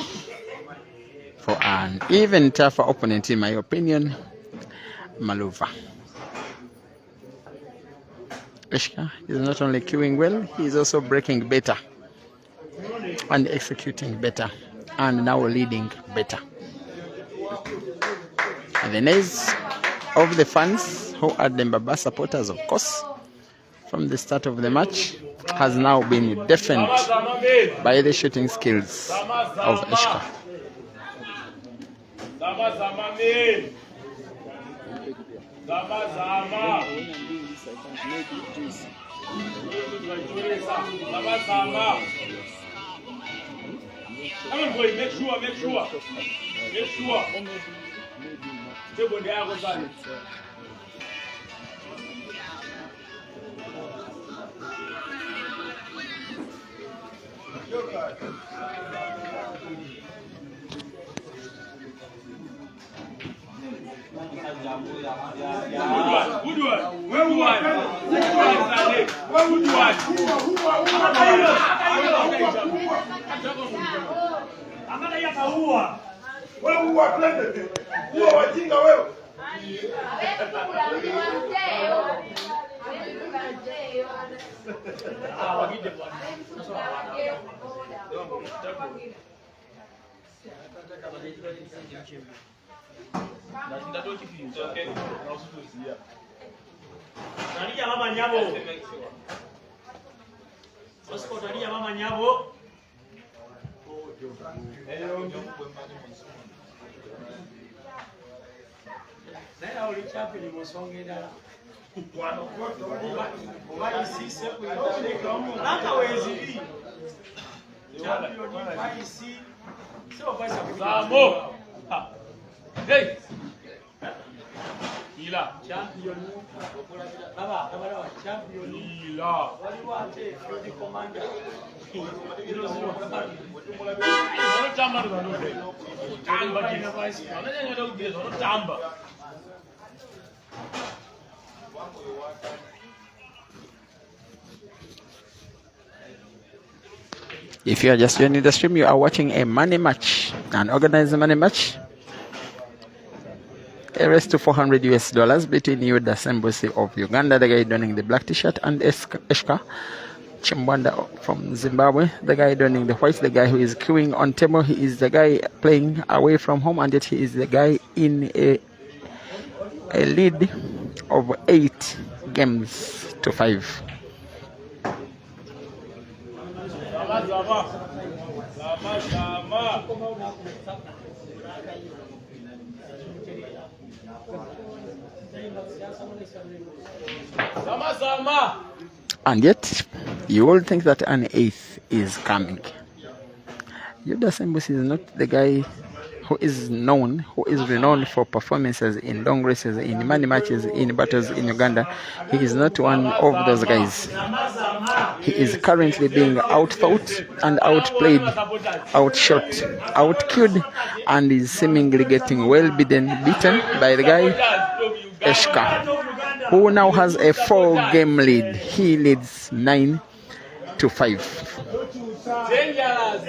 for an even tougher opponent, in my opinion, Malova. Eshka is not only queuing well, he is also breaking better and executing better and now leading better. And the nays of the fans who are the Mbaba supporters, of course, from the start of the match has now been deafened by the shooting skills of Eshka. Come on, boy, make sure. Good one. Hey! If you are just joining the stream, you are watching a money match, an organized money match. A race to $400 US between Yudah Ssembuusi of Uganda, the guy donning the black t-shirt, and Eshca Chimbwanda from Zimbabwe, the guy donning the white, the guy who is queuing on table. He is the guy playing away from home, and yet he is the guy in a lead of 8 games to 5. And yet, you all think that an 8th is coming. Yudah Ssembuusi is not the guy who is renowned for performances in long races, in money matches, in battles in Uganda. He is not one of those guys. He is currently being outthought and outplayed, outshot, outqueued, and is seemingly getting well beaten by the guy Eshka, who now has a 4-game lead. He leads 9 to 5. Dangerous.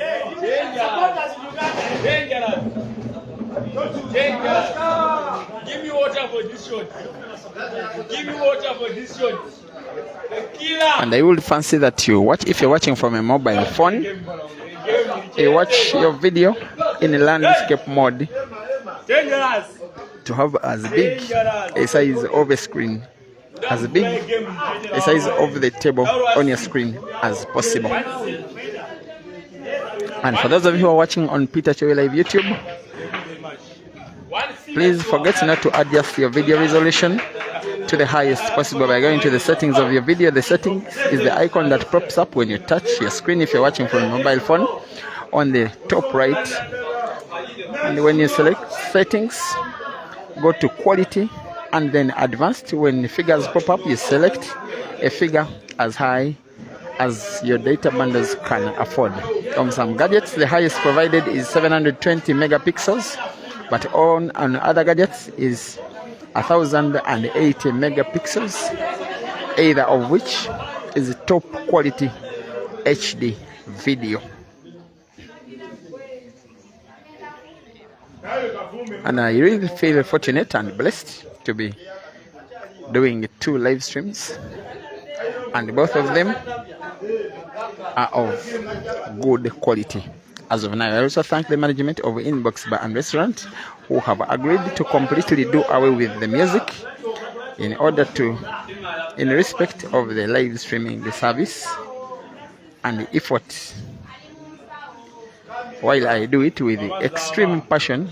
Give me water for this shot. And I would fancy that you watch, if you're watching from a mobile phone, you watch your video in a landscape mode to have as big a size of a screen, as big a size of the table on your screen as possible. And for those of you who are watching on Peter Chewe Live YouTube, please forget not to adjust your video resolution to the highest possible by going to the settings of your video. The settings is the icon that pops up when you touch your screen if you're watching from a mobile phone on the top right. And when you select settings, go to quality and then advanced. When the figures pop up, you select a figure as high as your data bundles can afford. On some gadgets, the highest provided is 720 megapixels, but on other gadgets is 1080 megapixels, either of which is top quality HD video. And I really feel fortunate and blessed to be doing 2 live streams, and both of them are of good quality as of now. I also thank the management of Inbox Bar and Restaurant, who have agreed to completely do away with the music in order to, in respect of the live streaming service and the effort. While I do it with extreme passion,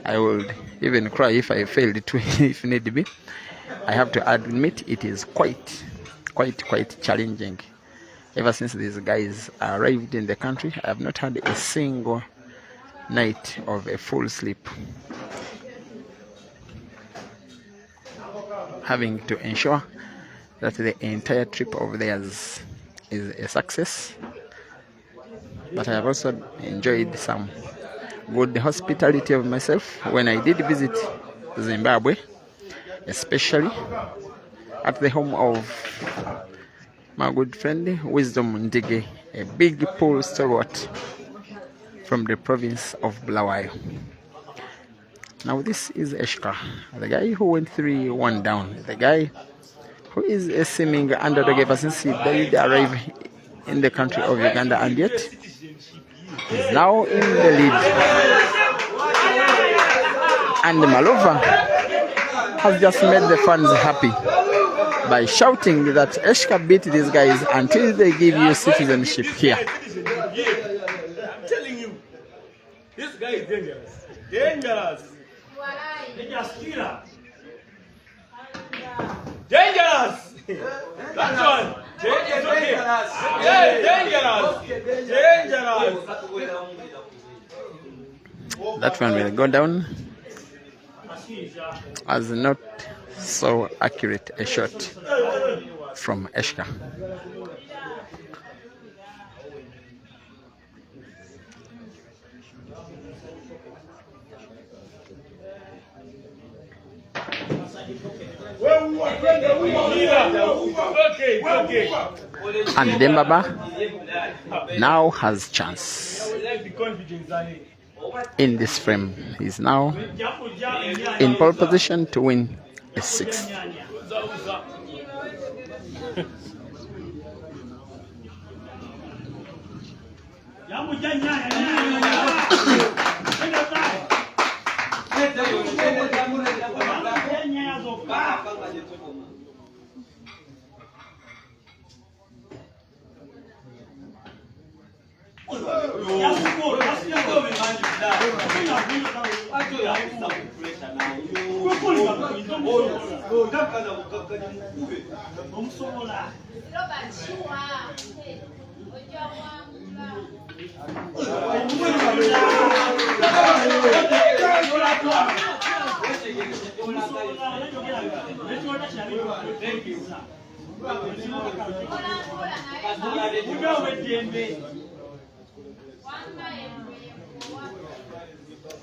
I would even cry if I failed to, if need be. I have to admit it is quite challenging. Ever since these guys arrived in the country, I have not had a single night of a full sleep, having to ensure that the entire trip of theirs is a success. But I have also enjoyed some good hospitality of myself when I did visit Zimbabwe, especially at the home of my good friend Wisdom Ndige, a big pool stalwart from the province of Bulawayo. Now this is Eshka, the guy who went 3-1 down, the guy who is a seeming underdog ever since he did arrive in the country of Uganda, and yet is now in the lead. And Malova has just made the fans happy by shouting that Eshka beat these guys until they give you citizenship here. I'm telling you, this guy is dangerous. Dangerous. Dangerous. That one. Dangerous. Yeah, dangerous. Dangerous. That one will go down. as not so accurate a shot from Eshka. And Dembaba now has chance in this frame. He's now in pole position to win a 6th.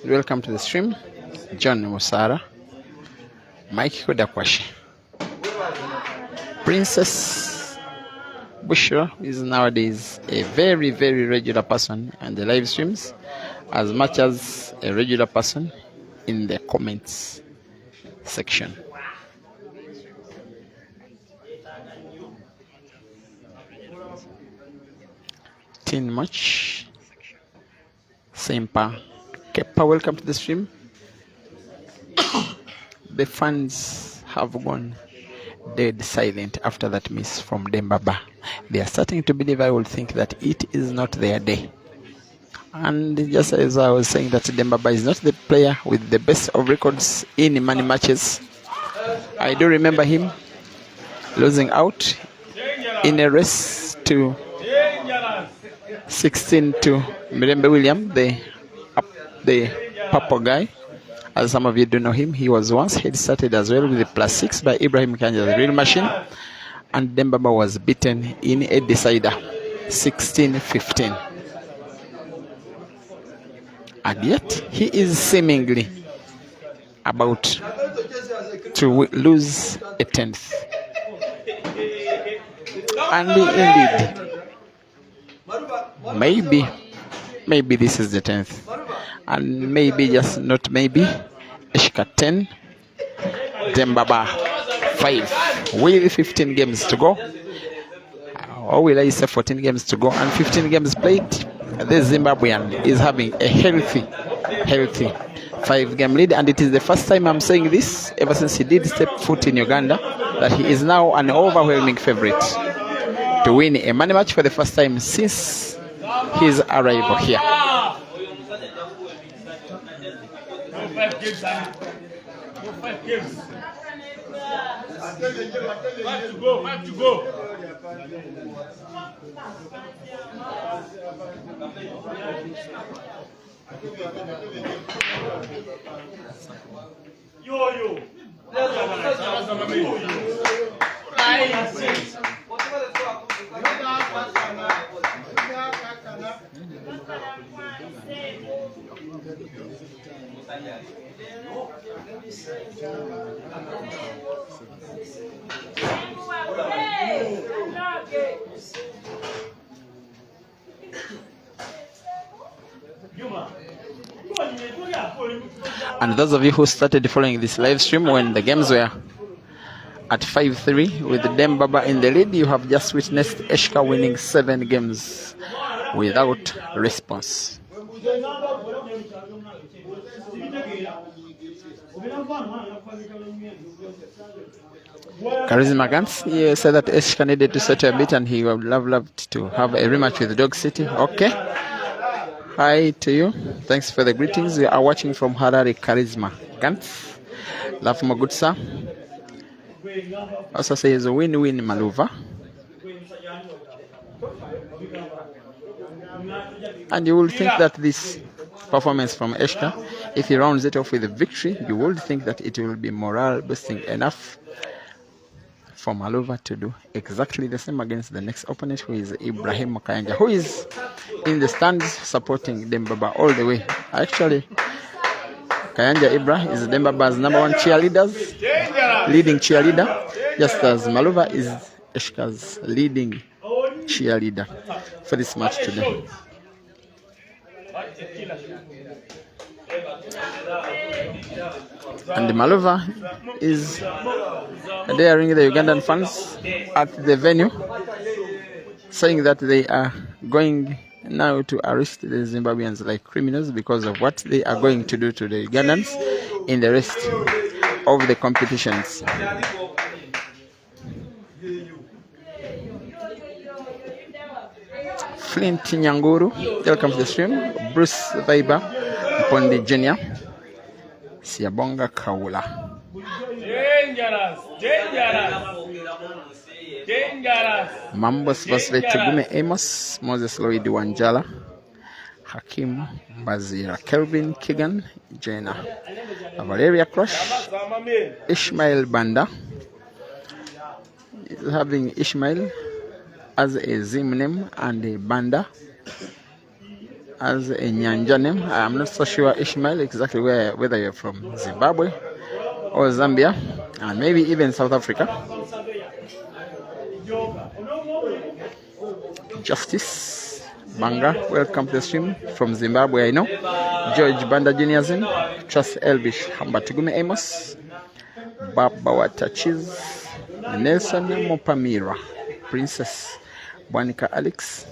Welcome to the stream, John Musara, Mike Kodakwashi. Princess Bushra is nowadays a very, very regular person on the live streams, as much as a regular person in the comments section. Teen Much, Sempa, Kepa, welcome to the stream. The fans have gone dead silent after that miss from Dembaba. They are starting to believe, I would think, that it is not their day. And just as I was saying that Dembaba is not the player with the best of records in money matches, I do remember him losing out in a race to 16 to Mirembe William, the purple guy. As some of you do know him, he was once head started as well with the +6 by Ibrahim Kanja, the real machine. And Dembaba was beaten in a decider, 16-15. And yet, he is seemingly about to lose a 10th. And indeed, maybe this is the 10th. And maybe, just not maybe, Eshka 10, Dembaba 5. Will 15 games to go? Or will I say 14 games to go? And 15 games played, the Zimbabwean is having a healthy 5-game lead. And it is the first time I'm saying this, ever since he did step foot in Uganda, that he is now an overwhelming favorite to win a money match for the first time since his arrival here. 5 games. 5 games. 5 to go. 5 to go. Yo. And those of you who started following this live stream when the games were at 5-3 with Dembaba in the lead, you have just witnessed Eshka winning 7 games without response. Charisma Gantz, he said that Eshka needed to settle a bit and he would loved to have a rematch with Dog City. Okay. Hi to you. Thanks for the greetings. We are watching from Harare. Charisma Gantz. Love Magutsa. Also says win-win Maluva. And you will think that this performance from Eshka If he rounds it off with a victory, you would think that it will be morale boosting enough for Malova to do exactly the same against the next opponent, who is Ibrahim Kayanja, who is in the stands supporting Dembaba all the way. Actually, Kayanja Ibra is Dembaba's #1 leading cheerleader, just as Malova is Eshka's leading cheerleader for this match today. And Malova is daring the Ugandan fans at the venue, saying that they are going now to arrest the Zimbabweans like criminals because of what they are going to do to the Ugandans in the rest of the competitions. Flint Nyanguru, welcome to the stream. Bruce Viber, Pondi Jr., Siabonga Kaula. Dangerous. Mambos Vasve Tugume Amos, Moses Lloyd Wanjala, Hakim Bazira, Kelvin Kigan, Jena, Valeria Crush, Ishmael Banda. Is having Ishmael as a Zim name and a Banda as a Nyanja name. I am not so sure, Ishmael, exactly whether you're from Zimbabwe or Zambia and maybe even South Africa. Justice Banga, welcome to the stream from Zimbabwe. I know George Banda Junior's in, Trust Elvish, Hamba Tugume Amos, Baba Watachis, Nelson Mopamira, Princess Bonica Alex.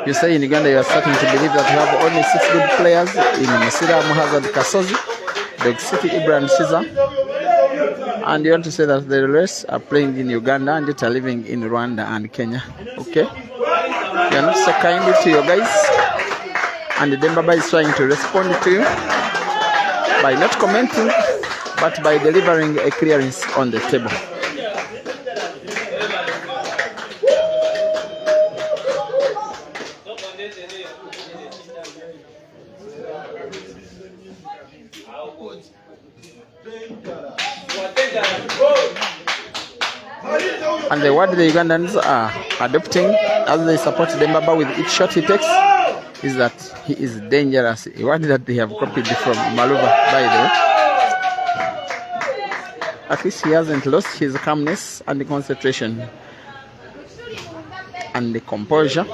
You say in Uganda you are starting to believe that you have only 6 good players in Musira Muhammad Kasozi, Dog City Ibrahim Caesar, and you want to say that the rest are playing in Uganda and they are living in Rwanda and Kenya. Okay? You are not so kind to your guys, and the Dembaba is trying to respond to you by not commenting but by delivering a clearance on the table. And the word the Ugandans are adopting as they support Dembaba with each shot he takes is that he is dangerous. A word that they have copied from Malova, by the way. At least he hasn't lost his calmness and the concentration and the composure.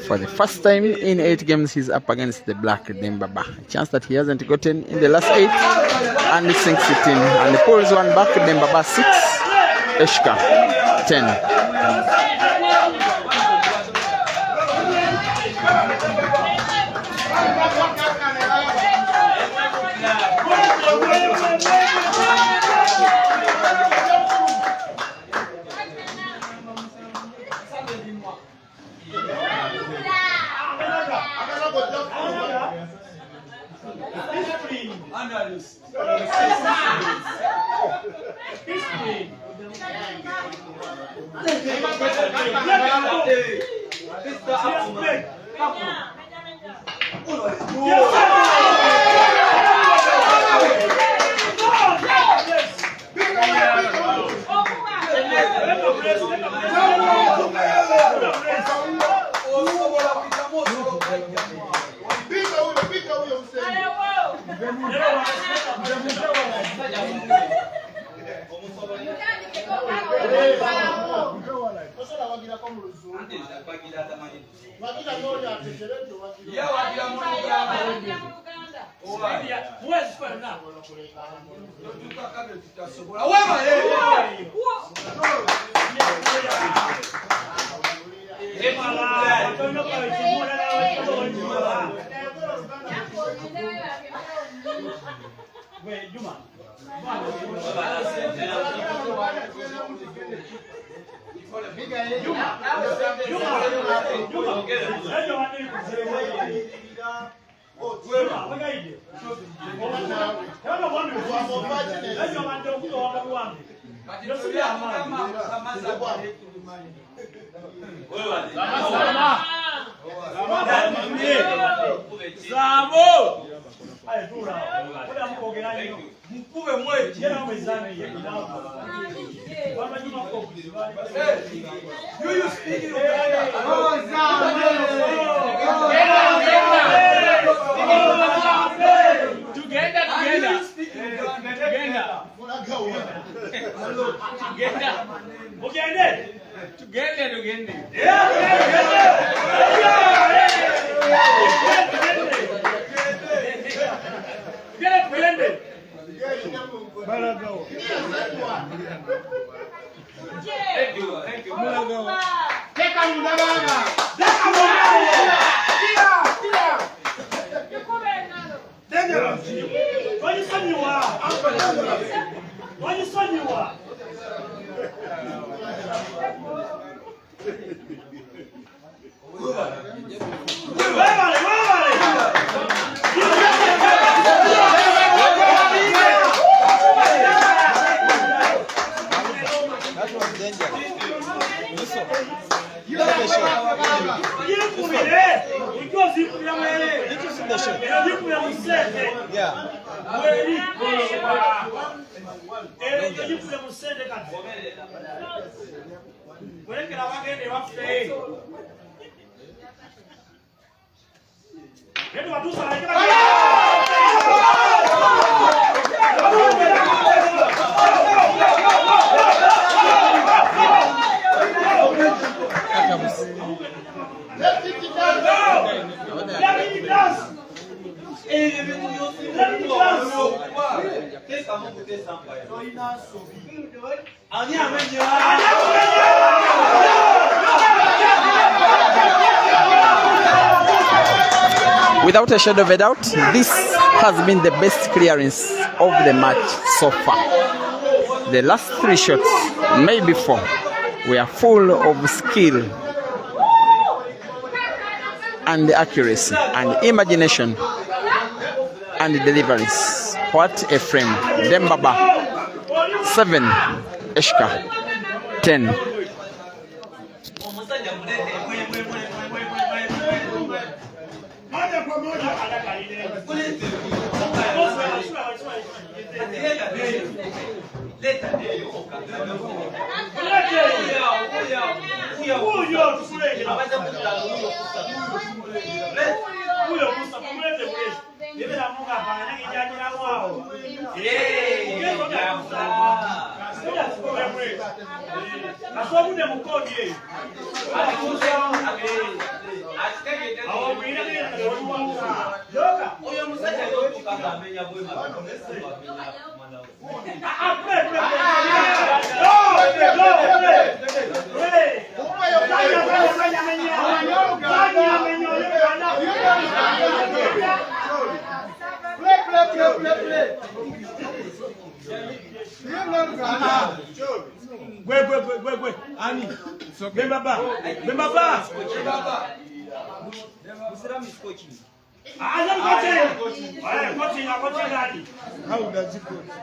For the first time in 8 games, he's up against the black Dembaba. A chance that he hasn't gotten in the last 8, and he sinks it in. And he pulls one back, Dembaba 6, Eshka 10. Without a shadow of a doubt, this has been the best clearance of the match so far. The last 3 shots, maybe 4, were full of skill and accuracy and imagination and deliverance. What a frame. Dembaba 7, Eshka 10.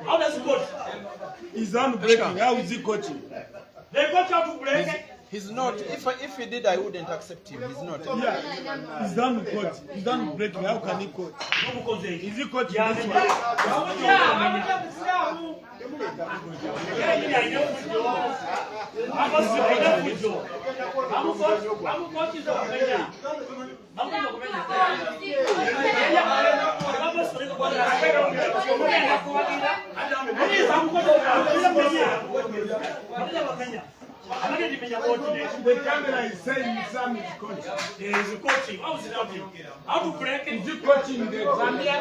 How does he coach? He's unbreaking. How is he coaching? They coach how to break it. He's not. If he did, I wouldn't accept him. He's not. Yeah, he's done coach. He's done breaking. How can he coach? Is he coaching? The camera is saying Sam is coaching. He is coaching. How is it happening? How to break it? Is he coaching the Zambia?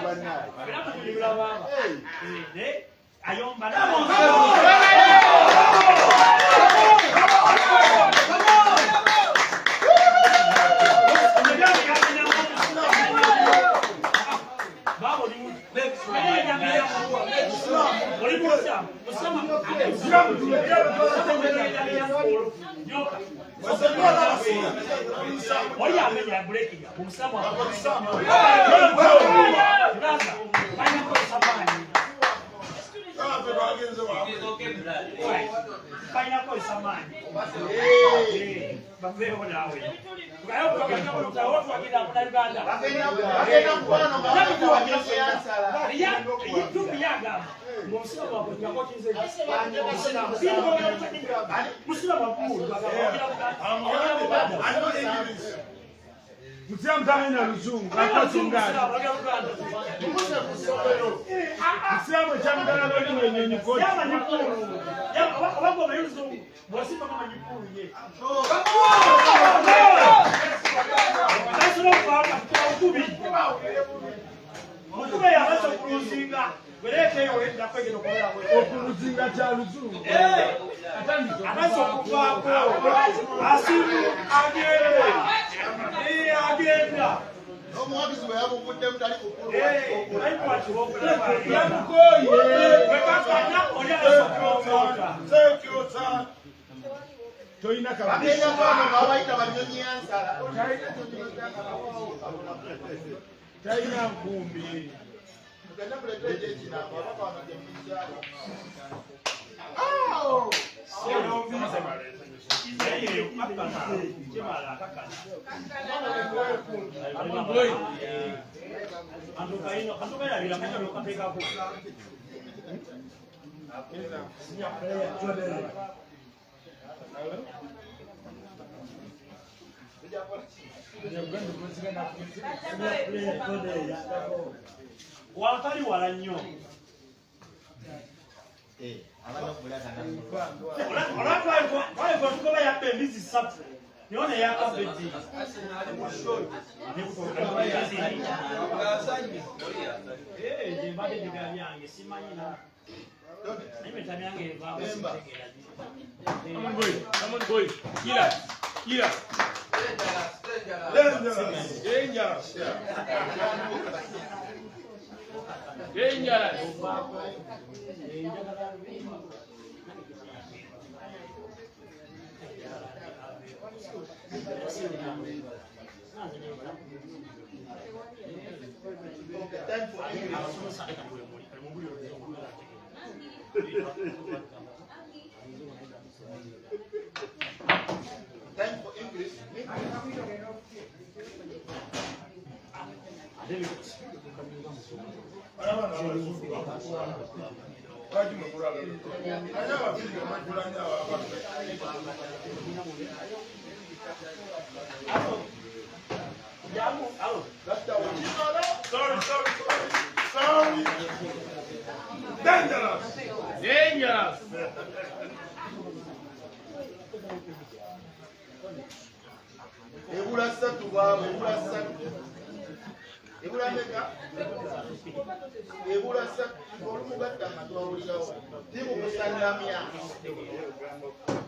Dangerous.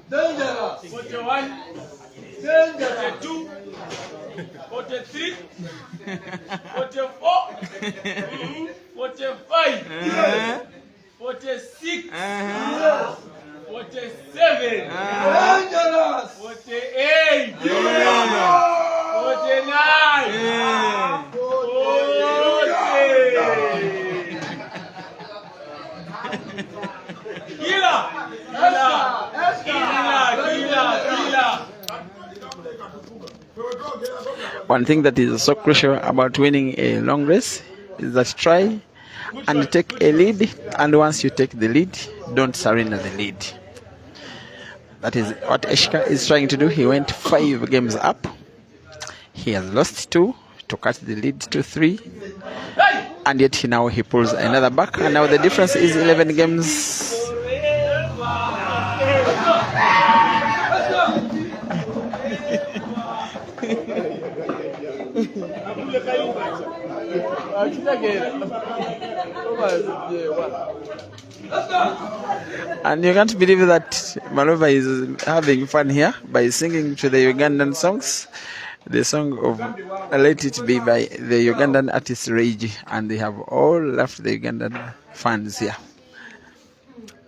41, 42, 43, 44, 45, 46, 47, 48, 49, 40. One thing that is so crucial about winning a long race is that try and take a lead, and once you take the lead, don't surrender the lead. That is what Eshka is trying to do. He went 5 games up. He has lost 2 to cut the lead to 3, and yet he pulls another back, and now the difference is 11 games. And you can't believe that Malova is having fun here by singing to the Ugandan songs. The song of Let It Be by the Ugandan artist Rage, and they have all left the Ugandan fans here.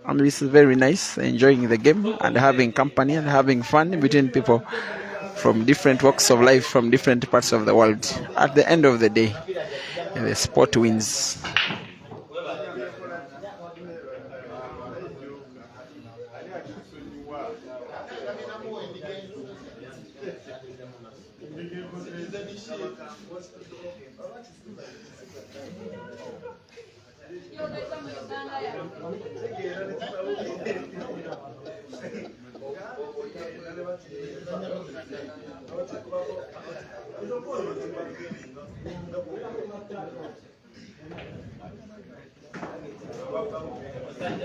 And this is very nice, enjoying the game and having company and having fun between people from different walks of life, from different parts of the world. At the end of the day, the sport wins.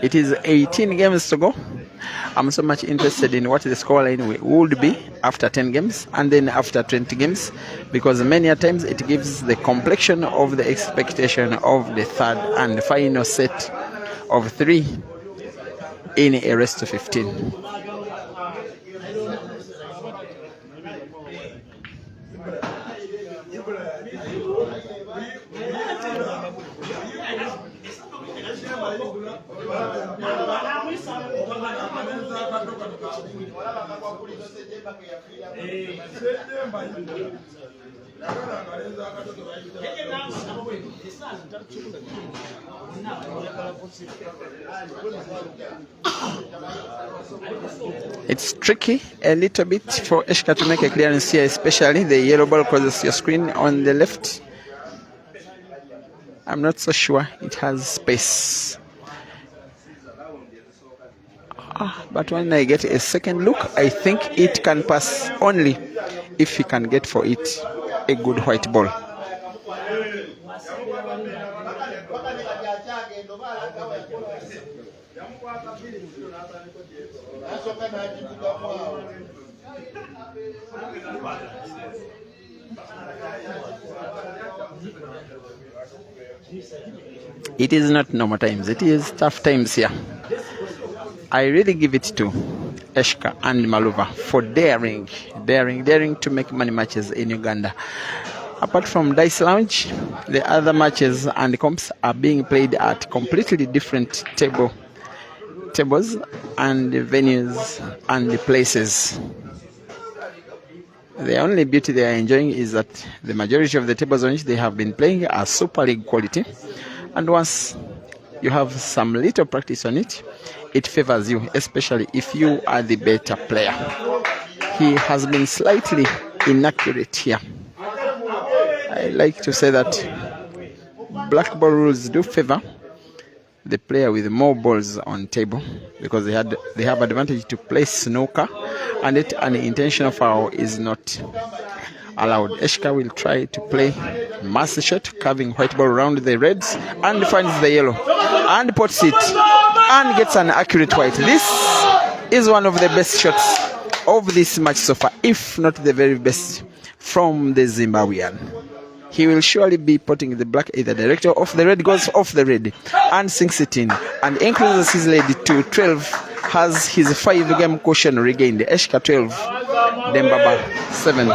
It is 18 games to go. I'm so much interested in what the scoreline would be after 10 games and then after 20 games, because many a times it gives the complexion of the expectation of the third and final set of 3 in a rest of 15. It's tricky a little bit for Eshka to make a clearance here, especially the yellow ball crosses your screen on the left. I'm not so sure it has space. But when I get a second look, I think it can pass only if he can get for it a good white ball. It is not normal times, it is tough times here. I really give it to Eshka and Maluva for daring to make money matches in Uganda. Apart from Dice Lounge, the other matches and comps are being played at completely different tables and venues and places. The only beauty they are enjoying is that the majority of the tables on which they have been playing are Super League quality, and once you have some little practice on it, it favors you, especially if you are the better player. He has been slightly inaccurate here. I like to say that black ball rules do favor the player with more balls on table, because they have advantage to play snooker, and it an intentional foul is not allowed. Eshka will try to play master shot, carving white ball around the reds, and finds the yellow and puts it and gets an accurate white. This is one of the best shots of this match so far, if not the very best, from the Zimbabwean. He will surely be putting the black either director of the red, goes off the red and sinks it in and increases his lead to 12, has his 5-game cushion regained. Eshka 12, Dembaba 7.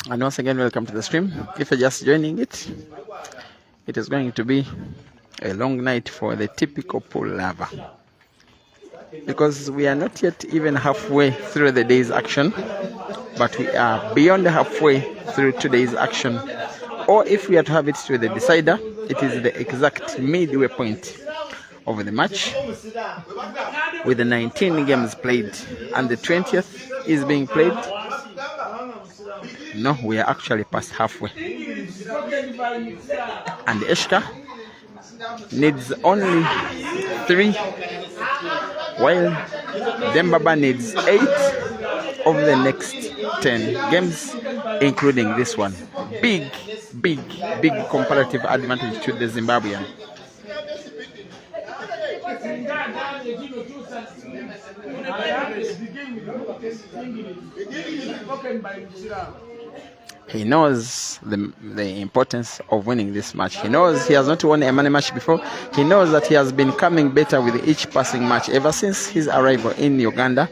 And once again, welcome to the stream. If you're just joining it, it is going to be a long night for the typical pool lover, because we are not yet even halfway through the day's action, but we are beyond halfway through today's action. Or if we are to have it to the decider, it is the exact midway point of the match, with the 19 games played, and the 20th is being played. No, we are actually past halfway. And Eshka needs only 3, while Dembaba needs 8 of the next 10 games, including this one. Big comparative advantage to the Zimbabwean. He knows the importance of winning this match. He knows he has not won a money match before. He knows that he has been coming better with each passing match ever since his arrival in Uganda.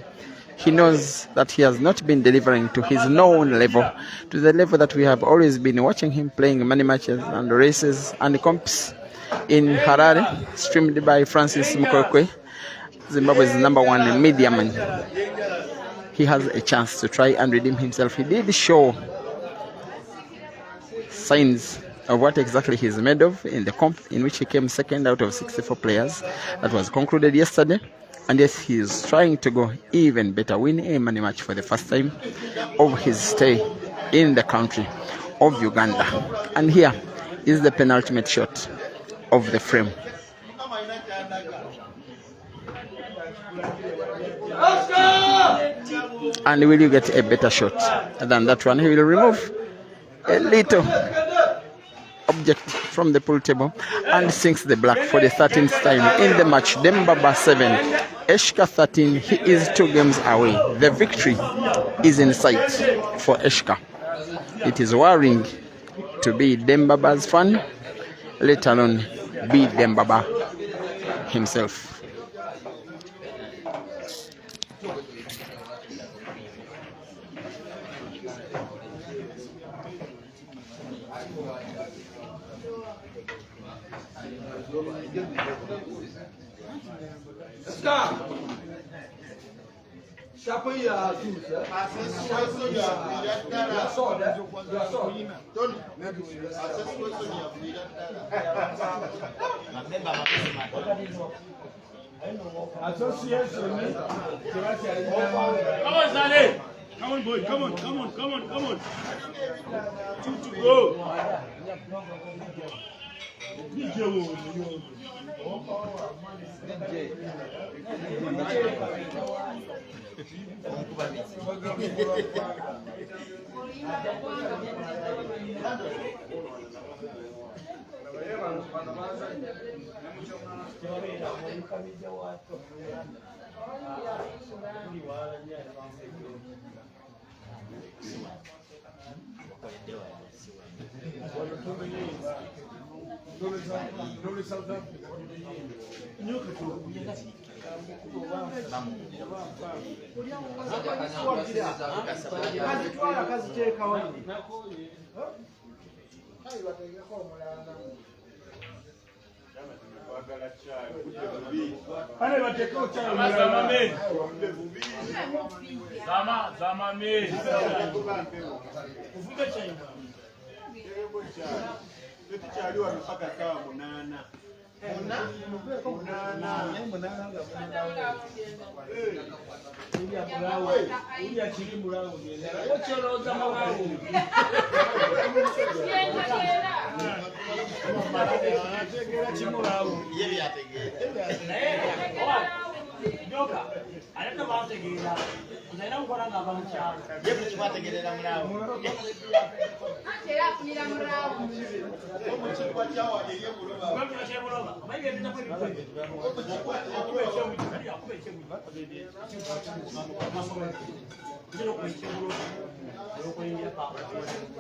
He knows that he has not been delivering to his known level, to the level that we have always been watching him playing money matches and races and comps in Harare, streamed by Francis Mukwekwe, Zimbabwe's #1 media man. He has a chance to try and redeem himself. He did show signs of what exactly he's made of in the comp in which he came second out of 64 players that was concluded yesterday. And yes, he is trying to go even better, win a money match for the first time of his stay in the country of Uganda. And here is the penultimate shot of the frame. And will you get a better shot than that one? He will remove a little object from the pool table and sinks the black for the 13th time in the match. Dembaba 7, Eshka 13. He is 2 games away. The victory is in sight for Eshka. It is worrying to be Dembaba's fan, let alone be Dembaba himself. Come on, Zane. Come on, boy. Come on. 2 to go. Joka, aleta bategeera. Naina nkola nga bamukyalo. Ye buli kimu ategeerera mulaawo. Omukibwa kyawali ye buloba. Okuba ekyebuloba. Omanyi byeteta kwe bikwe. Okuba ekyewuji. Kali akuba ekyewuji. Kino okuba ekyebuloba. Olw'okuyingira paapa.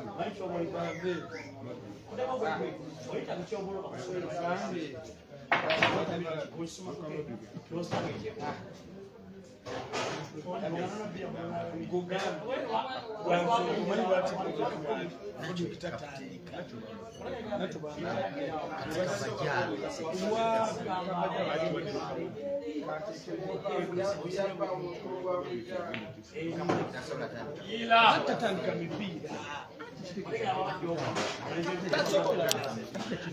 Omanyi ky'omulipa. Kudema bwe oyita mu kyebuloba.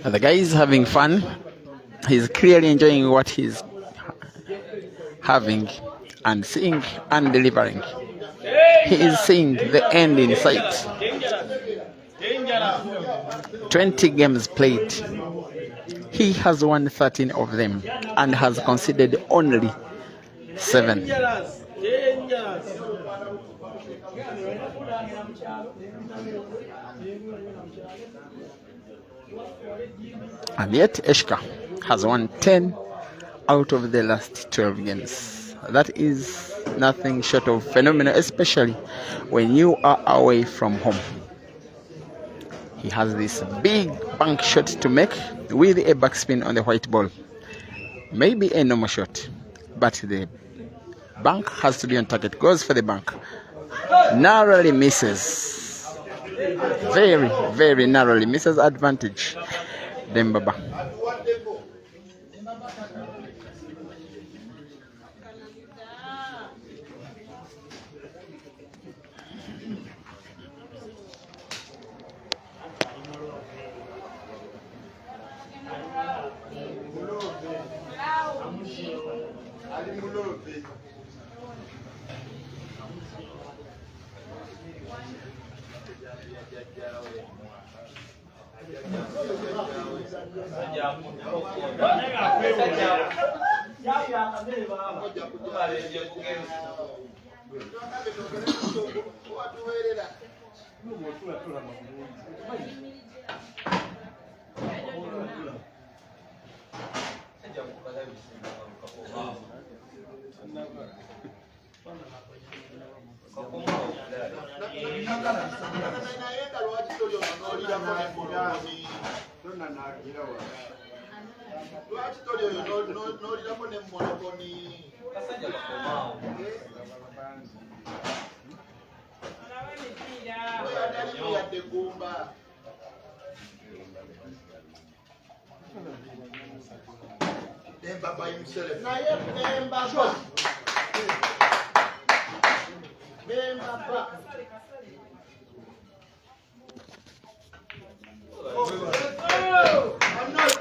The guy is having fun. He's clearly enjoying what he's having and seeing and delivering. He is seeing the end in sight. 20 games played. He has won 13 of them and has conceded only 7. And yet Eshka has won 10 out of the last 12 games. That is nothing short of phenomenal, especially when you are away from home. He has this big bank shot to make with a backspin on the white ball. Maybe a normal shot, but the bank has to be on target. Goes for the bank. Narrowly misses. Very, very narrowly misses. Advantage. Dembaba.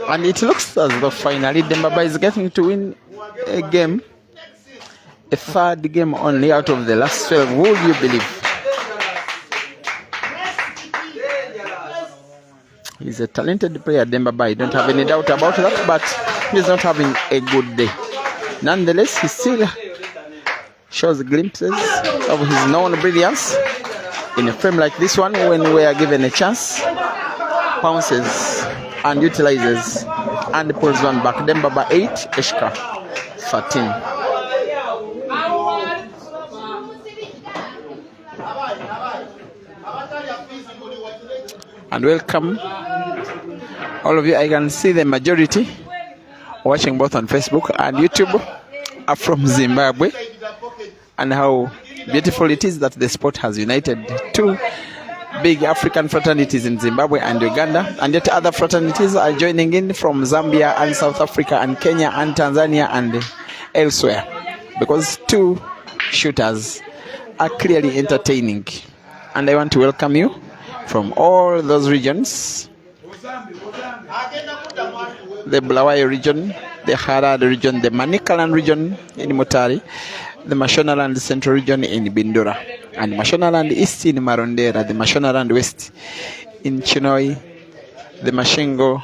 And it looks as though finally Dembaba is getting to win a game, a third game only out of the last 12. Would you believe? He's a talented player, Dembaba. I don't have any doubt about that, but he's not having a good day. Nonetheless, he still shows glimpses of his known brilliance in a frame like this one. When we are given a chance, pounces and utilizes and pulls one back. Dembaba 8, Eshka 13. And welcome all of you. I can see the majority watching both on Facebook and YouTube are from Zimbabwe, and how beautiful it is that the sport has united two big African fraternities in Zimbabwe and Uganda, and yet other fraternities are joining in from Zambia and South Africa and Kenya and Tanzania and elsewhere, because two shooters are clearly entertaining. And I want to welcome you from all those regions: the Bulawayo region, the Harad region, the Manicaland region in Mutari, the Mashonaland Central region in Bindura, and Mashonaland East in Marondera, the Mashonaland West in Chinoi, the Mashingo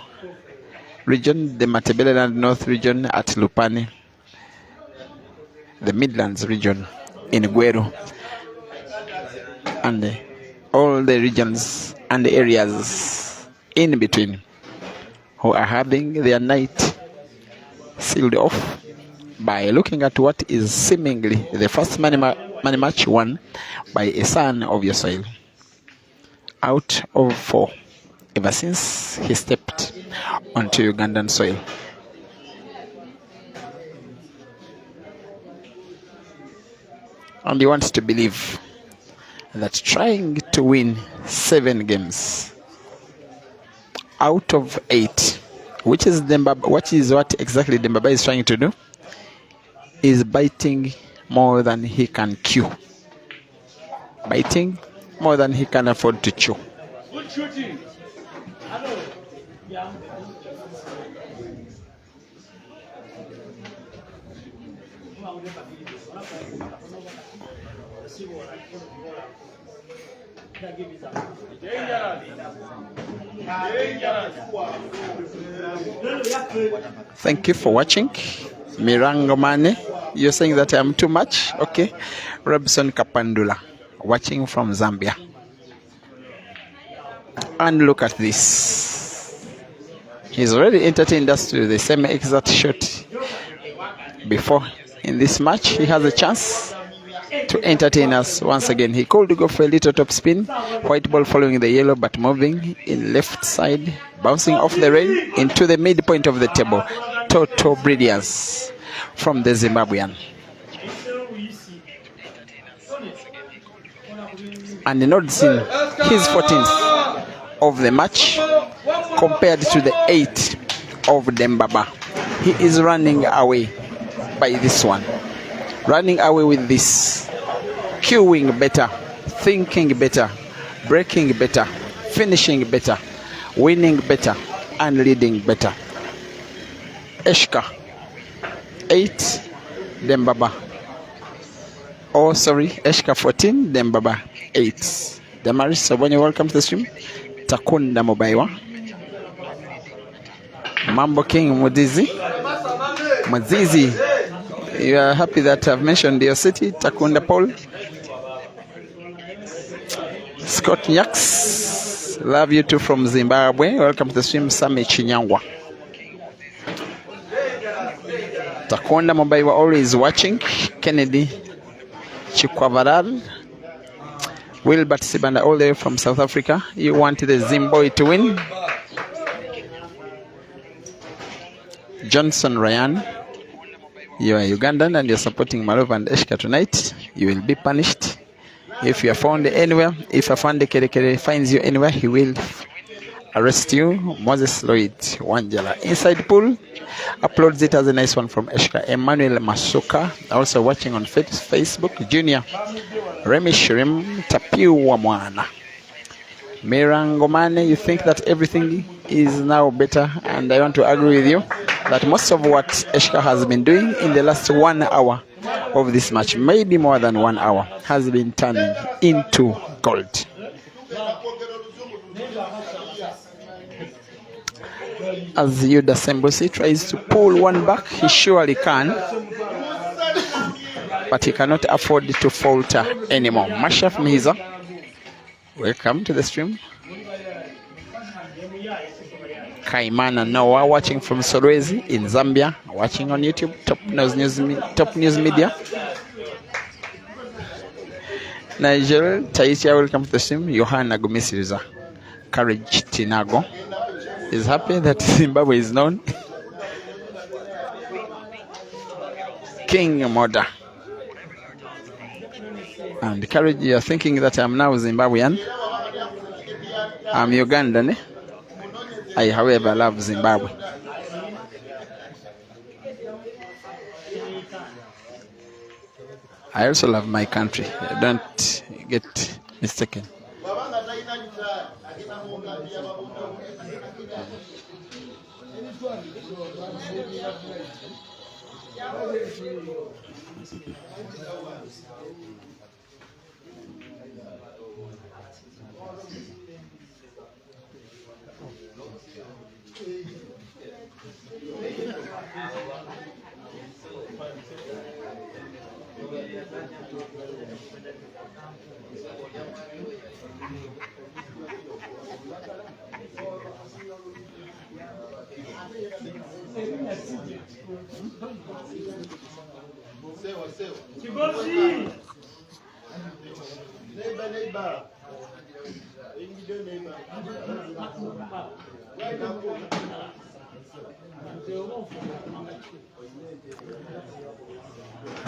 region, the Matebeleland North region at Lupane, the Midlands region in Gweru, and all the regions and the areas in between who are having their night sealed off by looking at what is seemingly the first money match won by a son of your soil out of 4 ever since he stepped onto Ugandan soil. And he wants to believe that trying to win 7 games out of 8, which is what exactly Dembaba is trying to do, is biting more than he can chew. Biting more than he can afford to chew. Good shooting. Thank you for watching. Mirango Mane, you're saying that I'm too much? Okay. Robson Kapandula, watching from Zambia. And look at this. He's already entertained us to the same exact shot before. In this match, he has a chance to entertain us once again. He could go for a little top spin, white ball following the yellow, but moving in left side, bouncing off the rail into the midpoint of the table. Total brilliance from the Zimbabwean. And noticing his 14th of the match compared to the 8 of Dembaba. He is running away by this one. Running away with this. Cueing better, thinking better, breaking better, finishing better, winning better, and leading better. Eshka 8, Dembaba. Oh, sorry, Eshka 14, Dembaba 8. Damaris Sobonye, welcome to the stream. Takunda Mobaiwa. Mambo King Mudizi. You are happy that I've mentioned your city, Takunda Paul. Scott Nyaks, love you too from Zimbabwe. Welcome to the stream, Sami Chinyangwa. Takunda Mobaiwa always watching. Kennedy Chikwavaral. Wilbert Sibanda all the way from South Africa. You want the Zimbabwe to win? Johnson Ryan. You are Ugandan and you're supporting Malova and Eshka tonight. You will be punished. If you are found anywhere, if Afande Kerekere finds you anywhere, he will arrest you. Moses Lloyd Wanjala. Inside pool uploads it as a nice one from Eshka. Emmanuel Masuka, also watching on Facebook. Junior Remy Shirim Tapiwa Mwana. Mirangomane, you think that everything is now better, and I want to agree with you that most of what Eshka has been doing in the last 1 hour of this match, maybe more than 1 hour, has been turning into gold. As Yudah Ssembuusi tries to pull one back, he surely can, but he cannot afford to falter anymore. Mashaf Miza, welcome to the stream. Kaimana Noah, watching from Solwezi in Zambia, watching on YouTube, Top News Media. Nigel Taitia, welcome to the stream. Johanna Gumisiriza, Courage Tinago is happy that Zimbabwe is known. King Moda. And Courage, you are thinking that I'm now Zimbabwean. I'm Ugandan. I, however, love Zimbabwe. I also love my country. Don't get mistaken. Chimbwanda. Neighbor.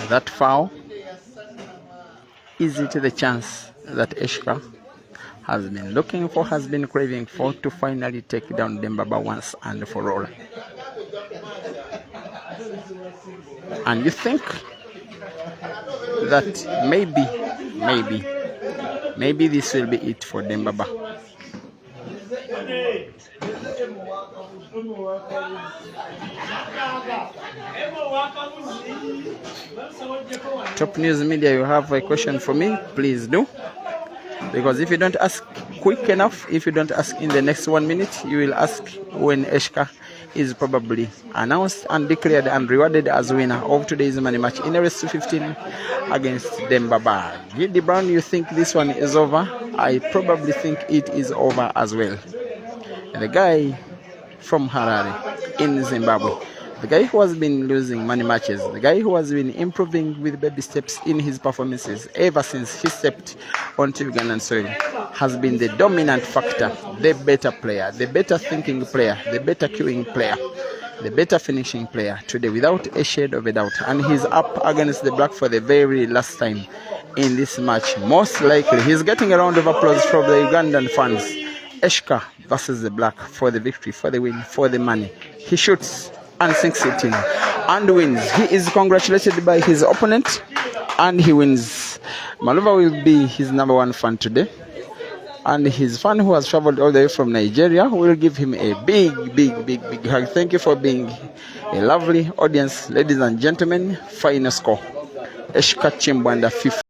That foul, is it the chance that Eshka has been looking for, has been craving for, to finally take down Dembaba once and for all? And you think that maybe this will be it for Dembaba? Top News Media, you have a question for me? Please do. Because if you don't ask quick enough, if you don't ask in the next 1 minute, you will ask when Eshka is probably announced and declared and rewarded as winner of today's money match in a race to 15 against Dembaba. Gildy Brown, you think this one is over? I probably think it is over as well. The guy from Harare in Zimbabwe, the guy who has been losing money matches, the guy who has been improving with baby steps in his performances ever since he stepped onto Ugandan soil, has been the dominant factor, the better player, the better thinking player, the better queuing player, the better finishing player today without a shade of a doubt. And he's up against the black for the very last time in this match. Most likely he's getting a round of applause from the Ugandan fans. Eshka versus the black for the victory, for the win, for the money. He shoots and sinks it in and wins. He is congratulated by his opponent and he wins. Malova will be his #1 fan today, and his fan who has traveled all the way from Nigeria will give him a big hug. Thank you for being a lovely audience, ladies and gentlemen. Final score: Eshka Chimbwanda 50.